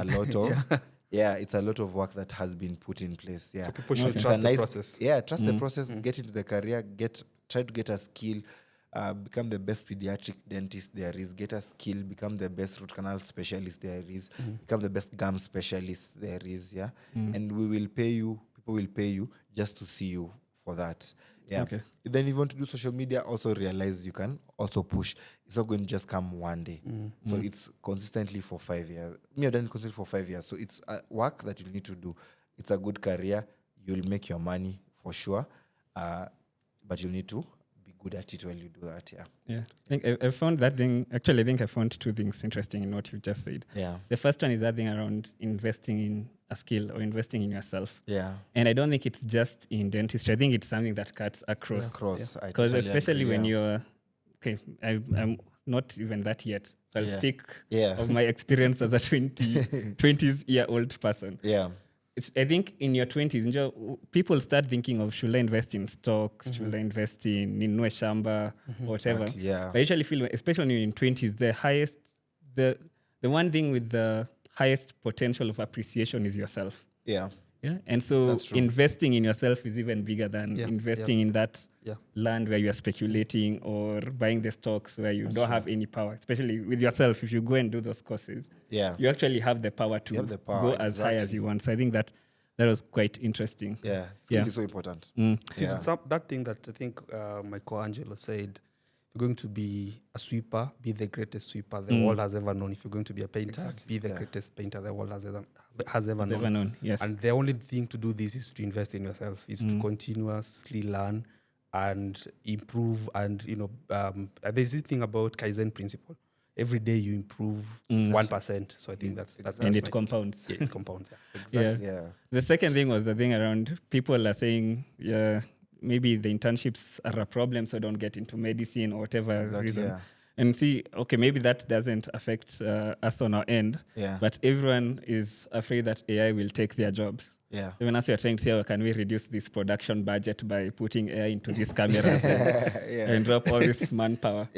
lot of it's a lot of work that has been put in place. Yeah. So people should trust the process. Yeah, trust the process, get into the career, try to get a skill. Become the best pediatric dentist there is, get a skill, become the best root canal specialist there is, become the best gum specialist there is, and people will pay you just to see you for that. Yeah. Okay. Then if you want to do social media, also realize you can also push. It's not going to just come one day. So it's consistently for 5 years. I've done it consistently for 5 years. So it's a work that you need to do. It's a good career. You'll make your money for sure. But you'll need to good at it when you do that. I think I found that thing. Actually, I think I found two things interesting in what you just said. The first one is that thing around investing in a skill or investing in yourself. And I don't think it's just in dentistry. I think it's something that cuts across. Because totally especially agree, when you're I'm not even that yet. So I'll speak of my experience as a 20-year-old person. I think in your 20s, people start thinking of, should I invest in stocks? Should I invest in Ninue Shamba? Or whatever. Exactly, I usually feel, especially when you're in 20s, the one thing with the highest potential of appreciation is yourself. And so investing in yourself is even bigger than investing in that land where you are speculating or buying the stocks where you don't have any power. Especially with yourself, if you go and do those courses, you actually have the power to go as high as you want. So I think that was quite interesting. Skill is so important. That thing that I think my co-Angelo said, if you're going to be a sweeper, be the greatest sweeper the world has ever known. If you're going to be a painter, be the greatest painter the world has ever known. Yes. And the only thing to do this is to invest in yourself, is to continuously learn and improve. And, there's this thing about Kaizen principle. Every day you improve 1%. So I think that's and it compounds. It compounds. Exactly. The second thing was the thing around people are saying, maybe the internships are a problem, so don't get into medicine or whatever reason. And see, okay, maybe that doesn't affect us on our end, but everyone is afraid that AI will take their jobs. Even as you're trying to say, can we reduce this production budget by putting AI into these cameras and drop all this manpower?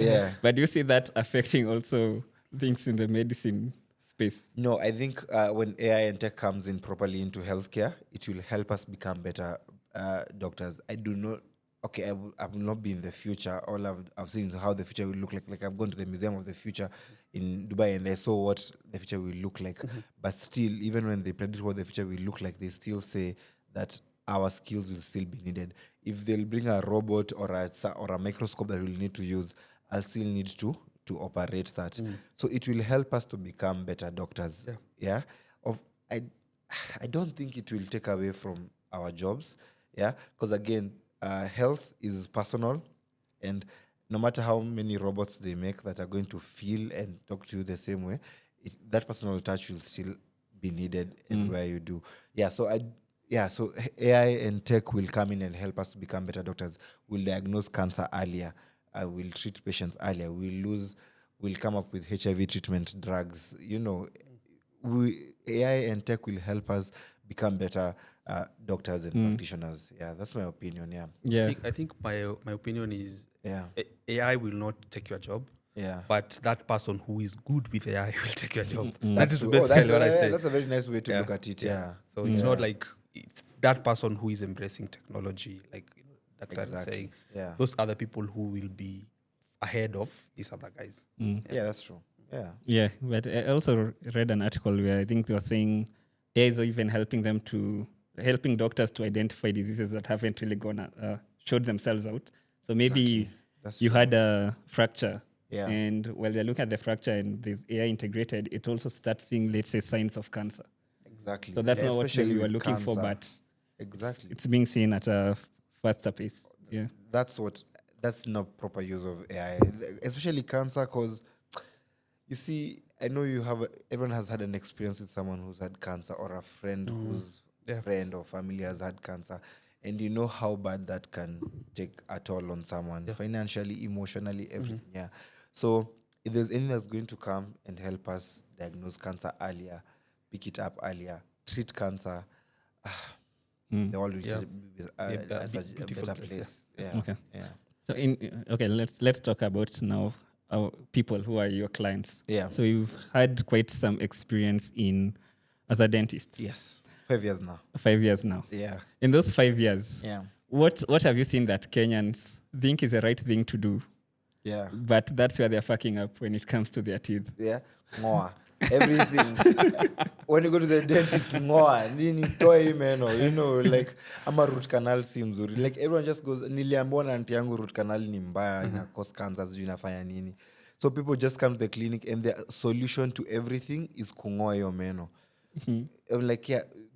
But do you see that affecting also things in the medicine space? No, I think when AI and tech comes in properly into healthcare, it will help us become better doctors. I do not. Okay, I will not be in the future. All I've seen is how the future will look like. Like I've gone to the Museum of the Future in Dubai and I saw what the future will look like. But still, even when they predict what the future will look like, they still say that our skills will still be needed. If they'll bring a robot or a microscope that we'll need to use, I'll still need to operate that. So it will help us to become better doctors. I don't think it will take away from our jobs. Because again, health is personal, and no matter how many robots they make that are going to feel and talk to you the same way, that personal touch will still be needed everywhere you do. So AI and tech will come in and help us to become better doctors. We'll diagnose cancer earlier. We'll treat patients earlier. We'll come up with HIV treatment drugs. AI and tech will help us become better doctors and practitioners. That's my opinion. I think my opinion is AI will not take your job. But that person who is good with AI will take your job. That's the best what I say. That's a very nice way to look at it. So it's not like it's that person who is embracing technology, like Dr. is saying. Those other people who will be ahead of these other guys. That's true. But I also read an article where I think they were saying AI is even helping doctors to identify diseases that haven't really showed themselves out. So maybe you had a fracture, and while they're looking at the fracture and there's AI integrated, it also starts seeing, let's say, signs of cancer. Exactly. So that's not what we were looking for, but it's being seen at a faster pace. That's not proper use of AI, especially cancer, because you see, I know everyone has had an experience with someone who's had cancer or a friend who's friend or family has had cancer, and you know how bad that can take a toll on someone, financially, emotionally, everything. So if there's anything that's going to come and help us diagnose cancer earlier, pick it up earlier, treat cancer, the world will be a better place. Okay. So let's talk about now our people who are your clients. So you've had quite some experience as a dentist. Yes. 5 years now. 5 years now. Yeah. In those 5 years, what have you seen that Kenyans think is the right thing to do? Yeah. But that's where they're fucking up when it comes to their teeth. Yeah. Ngoa. Everything. When you go to the dentist, ngoa. Nini toy meno. You know, like, ama root canal si mzuri. Like, everyone just goes, niliambiwa na auntie yangu root canal ni mbaya, ina cause cancer, sijui inafanya nini. So people just come to the clinic and their solution to everything is kungoa yo meno. I'm like,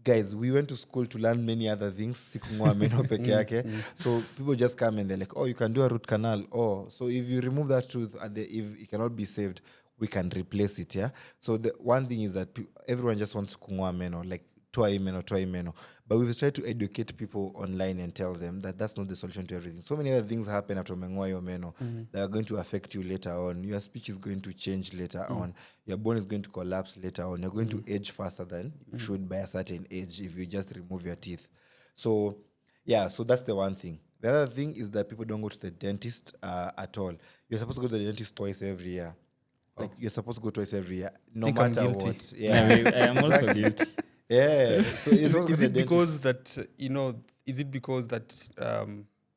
guys, we went to school to learn many other things. Sikungoa meno peke yake. So people just come and they're like, oh, you can do a root canal. Oh, so if you remove that tooth, if it cannot be saved, we can replace it. So the one thing is that everyone just wants kungoa meno, like toa meno. But we've tried to educate people online and tell them that that's not the solution to everything. So many other things happen after mengoa yo meno that are going to affect you later on. Your speech is going to change later on. Your bone is going to collapse later on. You're going to age faster than you should by a certain age if you just remove your teeth. So, so that's the one thing. The other thing is that people don't go to the dentist at all. You're supposed to go to the dentist twice every year. Like, you're supposed to go twice every year, no matter what. I am also guilty. So is it because that, is it because that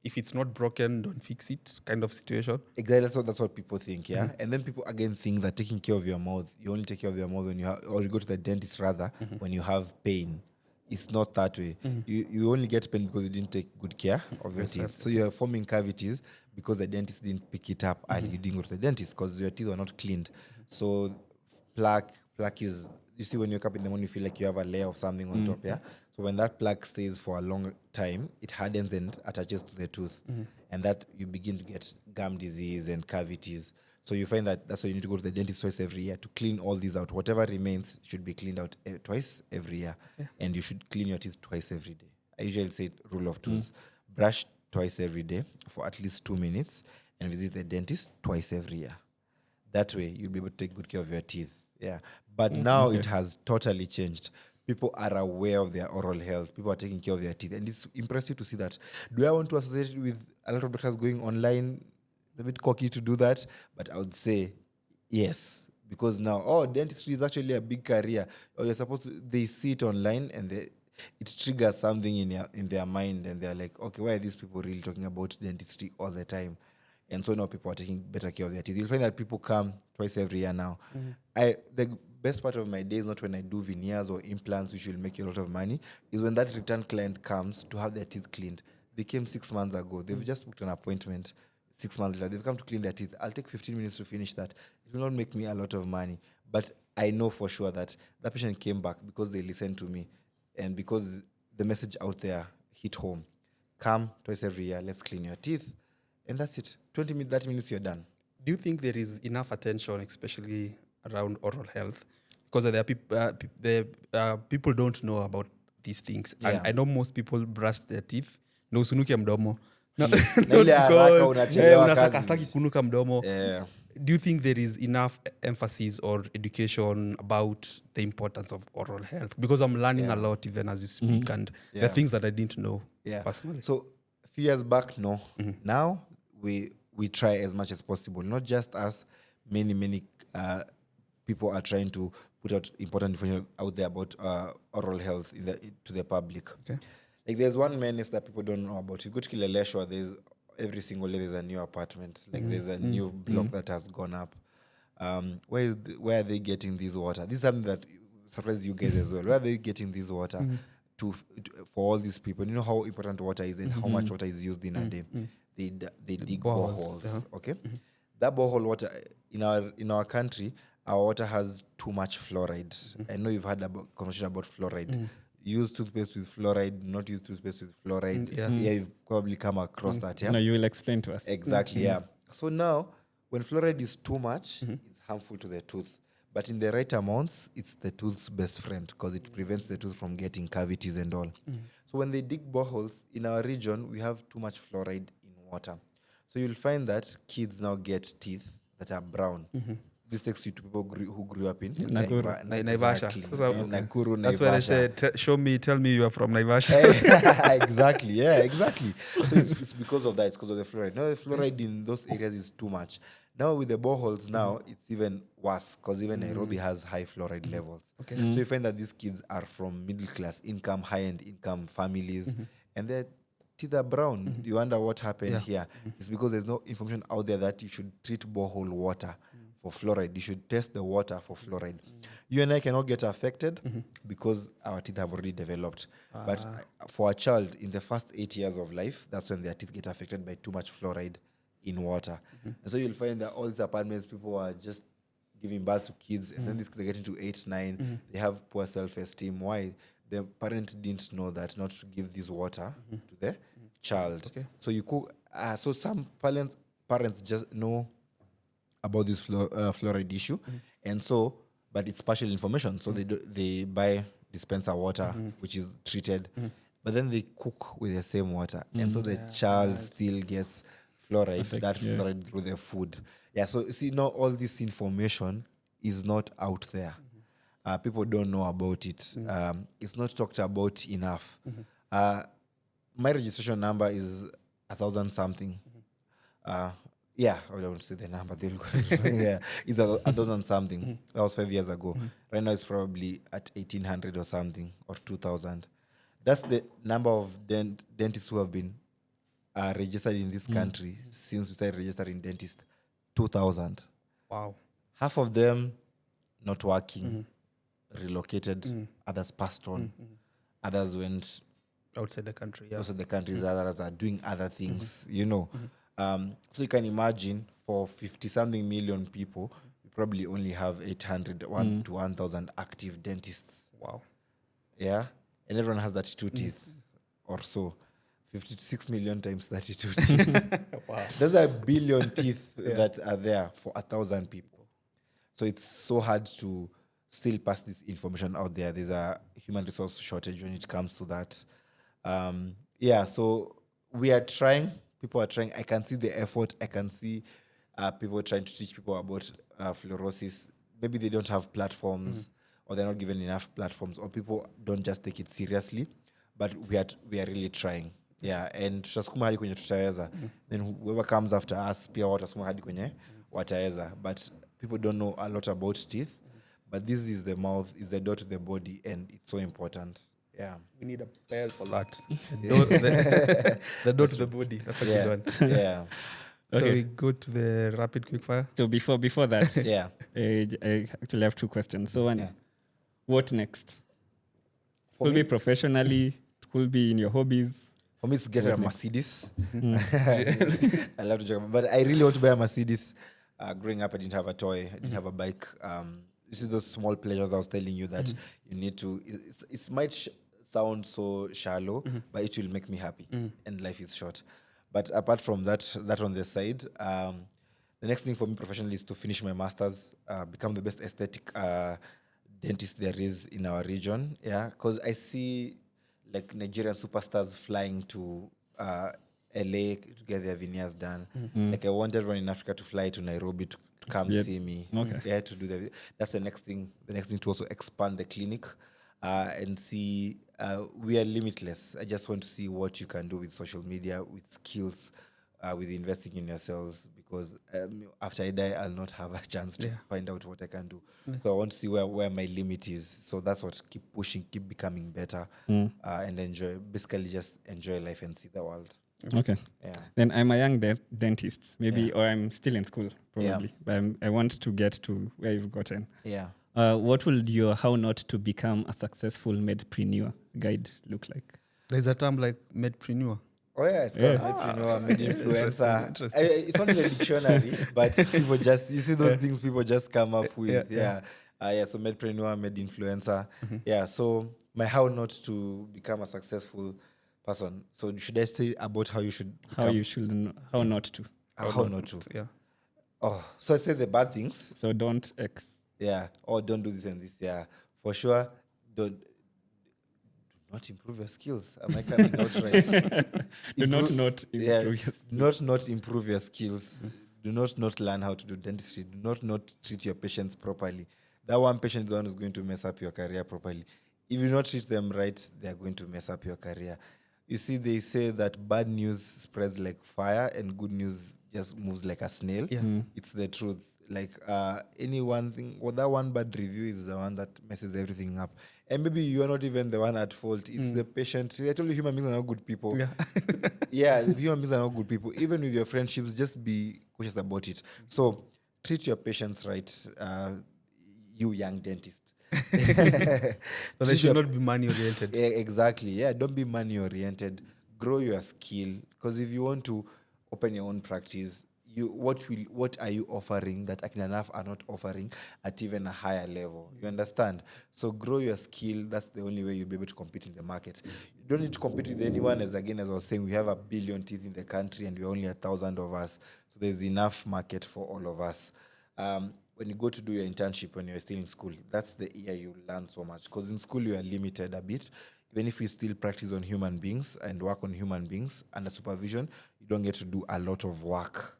if it's not broken, don't fix it kind of situation? Exactly, that's what people think, And then people again think that taking care of your mouth, you only take care of your mouth when or you go to the dentist rather when you have pain. It's not that way. You only get pain because you didn't take good care of your teeth. So you're forming cavities because the dentist didn't pick it up and you didn't go to the dentist because your teeth were not cleaned. So plaque is, you see when you wake up in the morning, you feel like you have a layer of something on top, So when that plaque stays for a long time, it hardens and attaches to the tooth. And that you begin to get gum disease and cavities. So you find that that's why you need to go to the dentist twice every year to clean all these out. Whatever remains should be cleaned out twice every year. And you should clean your teeth twice every day. I usually say rule of twos. Brush twice every day for at least 2 minutes and visit the dentist twice every year. That way, you'll be able to take good care of your teeth. But now it has totally changed. People are aware of their oral health. People are taking care of their teeth. And it's impressive to see that. Do I want to associate with a lot of doctors going online? It's a bit cocky to do that. But I would say yes. Because now, dentistry is actually a big career. Or you're supposed to, they see it online and it triggers something in their mind. And they're like, okay, why are these people really talking about dentistry all the time? And so now people are taking better care of their teeth. You'll find that people come twice every year now. The best part of my day is not when I do veneers or implants, which will make you a lot of money, is when that return client comes to have their teeth cleaned. They came 6 months ago. They've just booked an appointment 6 months later. They've come to clean their teeth. I'll take 15 minutes to finish that. It will not make me a lot of money. But I know for sure that patient came back because they listened to me and because the message out there hit home. Come twice every year. Let's clean your teeth. And that's it. 20 minutes, 30 minutes, you're done. Do you think there is enough attention, especially around oral health? Because there are people don't know about these things. And I know most people brush their teeth. No sunuki mdomo. Kunuka mdomo. Do you think there is enough emphasis or education about the importance of oral health? Because I'm learning a lot even as you speak, and there are things that I didn't know personally. So a few years back, no. Now we try as much as possible. Not just us, many people are trying to put out important information out there about oral health to the public. Okay. Like there's one menace that people don't know about. You go to Kileleshwa, there's every single day there's a new apartment. Like there's a new block that has gone up. Where are they getting this water? This is something that surprises you guys as well. Where are they getting this water for all these people? You know how important water is and how much water is used in a day. They dig boreholes. Okay, that borehole water in our country, our water has too much fluoride. I know you've had a conversation about fluoride. Use toothpaste with fluoride, not use toothpaste with fluoride. You've probably come across that. No, you will explain to us. Exactly. So now, when fluoride is too much, it's harmful to the tooth. But in the right amounts, it's the tooth's best friend because it prevents the tooth from getting cavities and all. So when they dig boreholes, in our region, we have too much fluoride in water. So you'll find that kids now get teeth that are brown. This takes you to people who grew up in Naivasha. Exactly. Nakuru, That's why they say, tell me you are from Naivasha. Exactly. So it's because of that. It's because of the fluoride. Now the fluoride in those areas is too much. Now with the boreholes now, it's even worse because even Nairobi has high fluoride levels. Okay. So you find that these kids are from middle class income, high-end income families, and their teeth are brown. You wonder what happened here. It's because there's no information out there that you should treat borehole water for fluoride. You should test the water for fluoride. You and I cannot get affected because our teeth have already developed. But for a child, in the first 8 years of life, that's when their teeth get affected by too much fluoride in water. And so you'll find that all these apartments, people are just giving birth to kids, and then these kids are getting to 8, 9, they have poor self-esteem. Why? The parent didn't know that not to give this water to the child. Okay. So you cook. So some parents just know about this fluoride issue, and so, but it's partial information. So they buy dispenser water, which is treated, but then they cook with the same water, and so the child still gets fluoride, fluoride through the food. Yeah, so see, now all this information is not out there. People don't know about it. It's not talked about enough. My registration number is 1,000 something. Yeah, I don't say the number. They'll go. Yeah, it's 1,000 something. That was 5 years ago. Right now it's probably at 1,800 or something, or 2,000. That's the number of dentists who have been registered in this country since we started registering dentists. 2,000. Wow. Half of them not working, relocated. Others passed on. Others went outside the country. Yeah. Outside the countries. Others are doing other things. You know. So you can imagine for 50-something million people, we probably only have 800 to 1,000 active dentists. Wow. Yeah? And everyone has 32 teeth or so. 56 million times 32 teeth. Wow. There's 1 billion teeth that are there for 1,000 people. So it's so hard to still pass this information out there. There's a human resource shortage when it comes to that. So we are trying. People are trying. I can see the effort. I can see people trying to teach people about fluorosis. Maybe they don't have platforms or they're not given enough platforms, or people don't just take it seriously. But we are really trying. Yeah, and tutasukuma hadi kwenye tutaweza. Then whoever comes after us pia watasukuma hadi kwenye wataweza. But people don't know a lot about teeth. But this is the mouth, is the door to the body, and it's so important. Yeah. We need a bell for that. The door to the body. That's a good one. Yeah. So we go to the rapid quick fire. So before that, I actually have 2 questions. So one, what next? Could be professionally, it could be in your hobbies. For me, it's get a Mercedes. I love to joke, but I really want to buy a Mercedes. Growing up, I didn't have a toy. I didn't have a bike. You see those small pleasures I was telling you that you need to. It might sound so shallow, but it will make me happy. And life is short. But apart from that on the side, the next thing for me professionally is to finish my master's, become the best aesthetic dentist there is in our region. Yeah, because I see like Nigerian superstars flying to LA to get their veneers done. Like I want everyone in Africa to fly to Nairobi to come see me. Okay. Yeah, to do that's the next thing. The next thing to also expand the clinic and see. We are limitless. I just want to see what you can do with social media, with skills, with investing in yourselves. Because after I die, I'll not have a chance to find out what I can do. So I want to see where my limit is. So that's what keep pushing, keep becoming better, and enjoy. Basically, just enjoy life and see the world. Okay. Yeah. Then I'm a young dentist, maybe, or I'm still in school, probably. But I want to get to where you've gotten. Yeah. What will your how not to become a successful medpreneur guide look like? There's a term like medpreneur. Oh yeah, it's called medpreneur, med-influencer. Interesting. It's not in the dictionary, but people just, you see those things people just come up with. So medpreneur, med-influencer. Yeah, so my how not to become a successful person. So should I say about how you should become? How not to. How not to. Yeah. Oh, so I say the bad things. So don't X. Yeah. Or don't do this and this. Yeah. For sure. Do not improve your skills. Am I coming out right? Do not improve your skills. Not improve your skills. Do not learn how to do dentistry. Do not treat your patients properly. That one patient is the one who's going to mess up your career properly. If you not treat them right, they're going to mess up your career. You see, they say that bad news spreads like fire and good news just moves like a snail. Yeah. It's the truth. Like any one thing, or that one bad review is the one that messes everything up. And maybe you're not even the one at fault. It's the patient. I told you human beings are not good people. Yeah, human beings are not good people. Even with your friendships, just be cautious about it. So treat your patients right, you young dentist. But they should not be money-oriented. Yeah, exactly. Yeah, don't be money-oriented. Grow your skill. Because if you want to open your own practice, what are you offering that Akina Naph are not offering at even a higher level? You understand? So grow your skill. That's the only way you'll be able to compete in the market. You don't need to compete with anyone. As I was saying, we have 1 billion teeth in the country and we're only 1,000 of us. So there's enough market for all of us. When you go to do your internship when you're still in school, that's the year you learn so much. Because in school you are limited a bit. Even if you still practice on human beings and work on human beings under supervision, you don't get to do a lot of work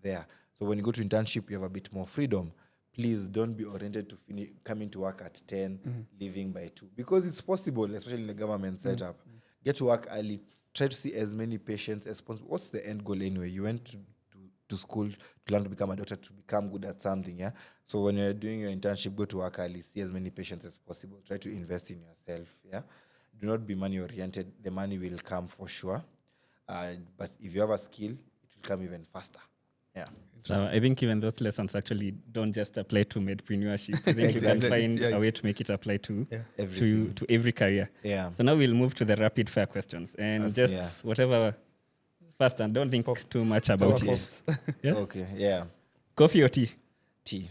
there. So when you go to internship, you have a bit more freedom. Please don't be oriented to coming to work at 10, leaving by 2. Because it's possible, especially in the government setup. Get to work early. Try to see as many patients as possible. What's the end goal anyway? You went to school to learn to become a doctor, to become good at something, yeah? So when you're doing your internship, go to work early, see as many patients as possible. Try to invest in yourself, yeah? Do not be money-oriented. The money will come for sure. But if you have a skill, it will come even faster. Yeah. So I think even those lessons actually don't just apply to medpreneurship. I think you can find a way to make it apply to every career. Yeah. So now we'll move to the rapid fire questions and whatever first, and don't think too much about it. Yeah? Okay. Yeah. Coffee or tea? Tea.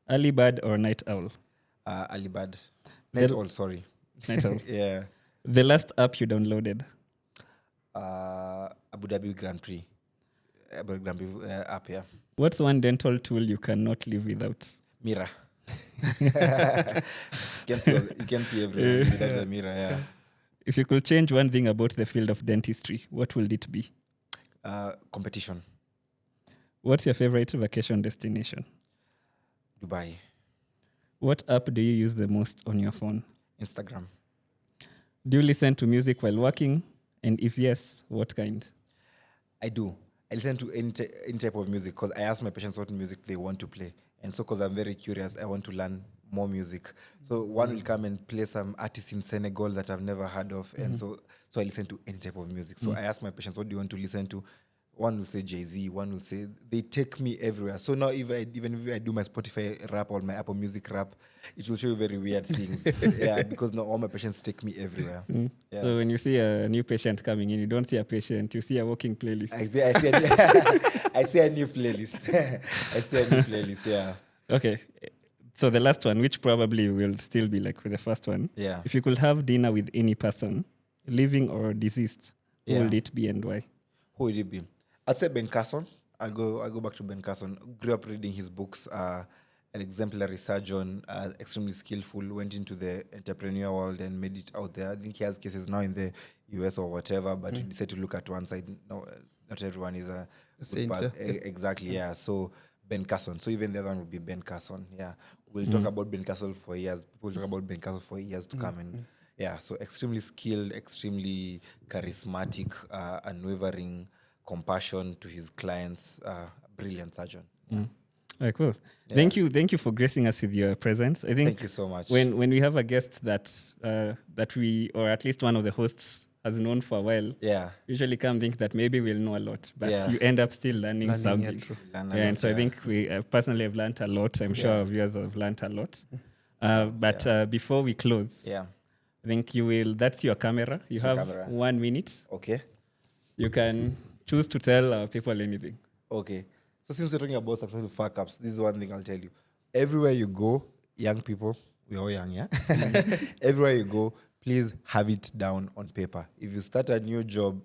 Early bird or night owl? Early bird. Night owl. Sorry. Night owl. Yeah. The last app you downloaded? Abu Dhabi Grand Prix. App, yeah. What's one dental tool you cannot live without? Mirror. You can see everyone without the mirror, yeah. If you could change one thing about the field of dentistry, what would it be? Competition. What's your favorite vacation destination? Dubai. What app do you use the most on your phone? Instagram. Do you listen to music while working? And if yes, what kind? I do. I listen to any type of music because I ask my patients what music they want to play. And so because I'm very curious, I want to learn more music. So one will come and play some artist in Senegal that I've never heard of. And so I listen to any type of music. So I ask my patients, what do you want to listen to? One will say Jay-Z, one will say, they take me everywhere. So now even if I do my Spotify rap or my Apple Music rap, it will show you very weird things. Yeah, because now all my patients take me everywhere. Yeah. So when you see a new patient coming in, you don't see a patient, you see a walking playlist. I see a new playlist. I see a new playlist, yeah. Okay. So the last one, which probably will still be like with the first one. Yeah. If you could have dinner with any person, living or deceased, who would it be and why? Who would it be? I'd say Ben Carson. I'll go back to Ben Carson. Grew up reading his books. An exemplary surgeon, extremely skillful. Went into the entrepreneur world and made it out there. I think he has cases now in the US or whatever. But we decided to look at one side. No, not everyone is a saint. Exactly. Yeah. So Ben Carson. So even the other one would be Ben Carson. Yeah. We'll talk about Ben Carson for years. People will talk about Ben Carson for years to come. And yeah. So extremely skilled, extremely charismatic, unwavering compassion to his clients, brilliant surgeon. Very cool. Yeah. Thank you for gracing us with your presence. I think thank you so much. When we have a guest that we, or at least one of the hosts, has known for a while, usually come think that maybe we'll know a lot, but you end up still learning something. And so I think we personally have learned a lot. I'm sure our viewers have learned a lot. Before we close, I think that's your camera. You have 1 minute. Okay. You can choose to tell people anything. Okay. So since we're talking about successful fuck-ups, this is one thing I'll tell you. Everywhere you go, young people, we're all young, yeah? Everywhere you go, please have it down on paper. If you start a new job,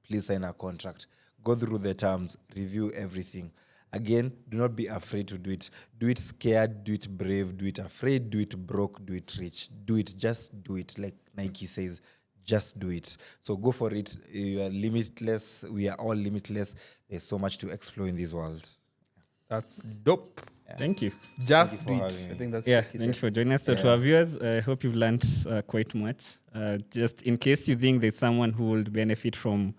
please sign a contract. Go through the terms, review everything. Again, do not be afraid to do it. Do it scared, do it brave, do it afraid, do it broke, do it rich. Do it, just do it. Like Nike says, just do it. So go for it. You are limitless. We are all limitless. There's so much to explore in this world. That's dope. Yeah. Thank you. Just do it. I think that's thank you for joining us. So to our viewers, I hope you've learned quite much. Just in case you think there's someone who will benefit from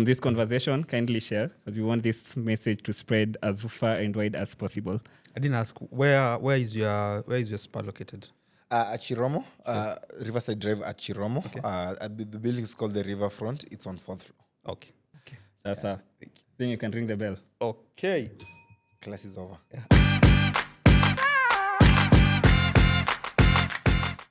this conversation, kindly share, because we want this message to spread as far and wide as possible. I didn't ask where is your spa located? At Chiromo, Riverside Drive at Chiromo. Okay. The building is called the Riverfront. It's on 4th floor. Okay. That's Then you can ring the bell. Okay. Class is over. Yeah.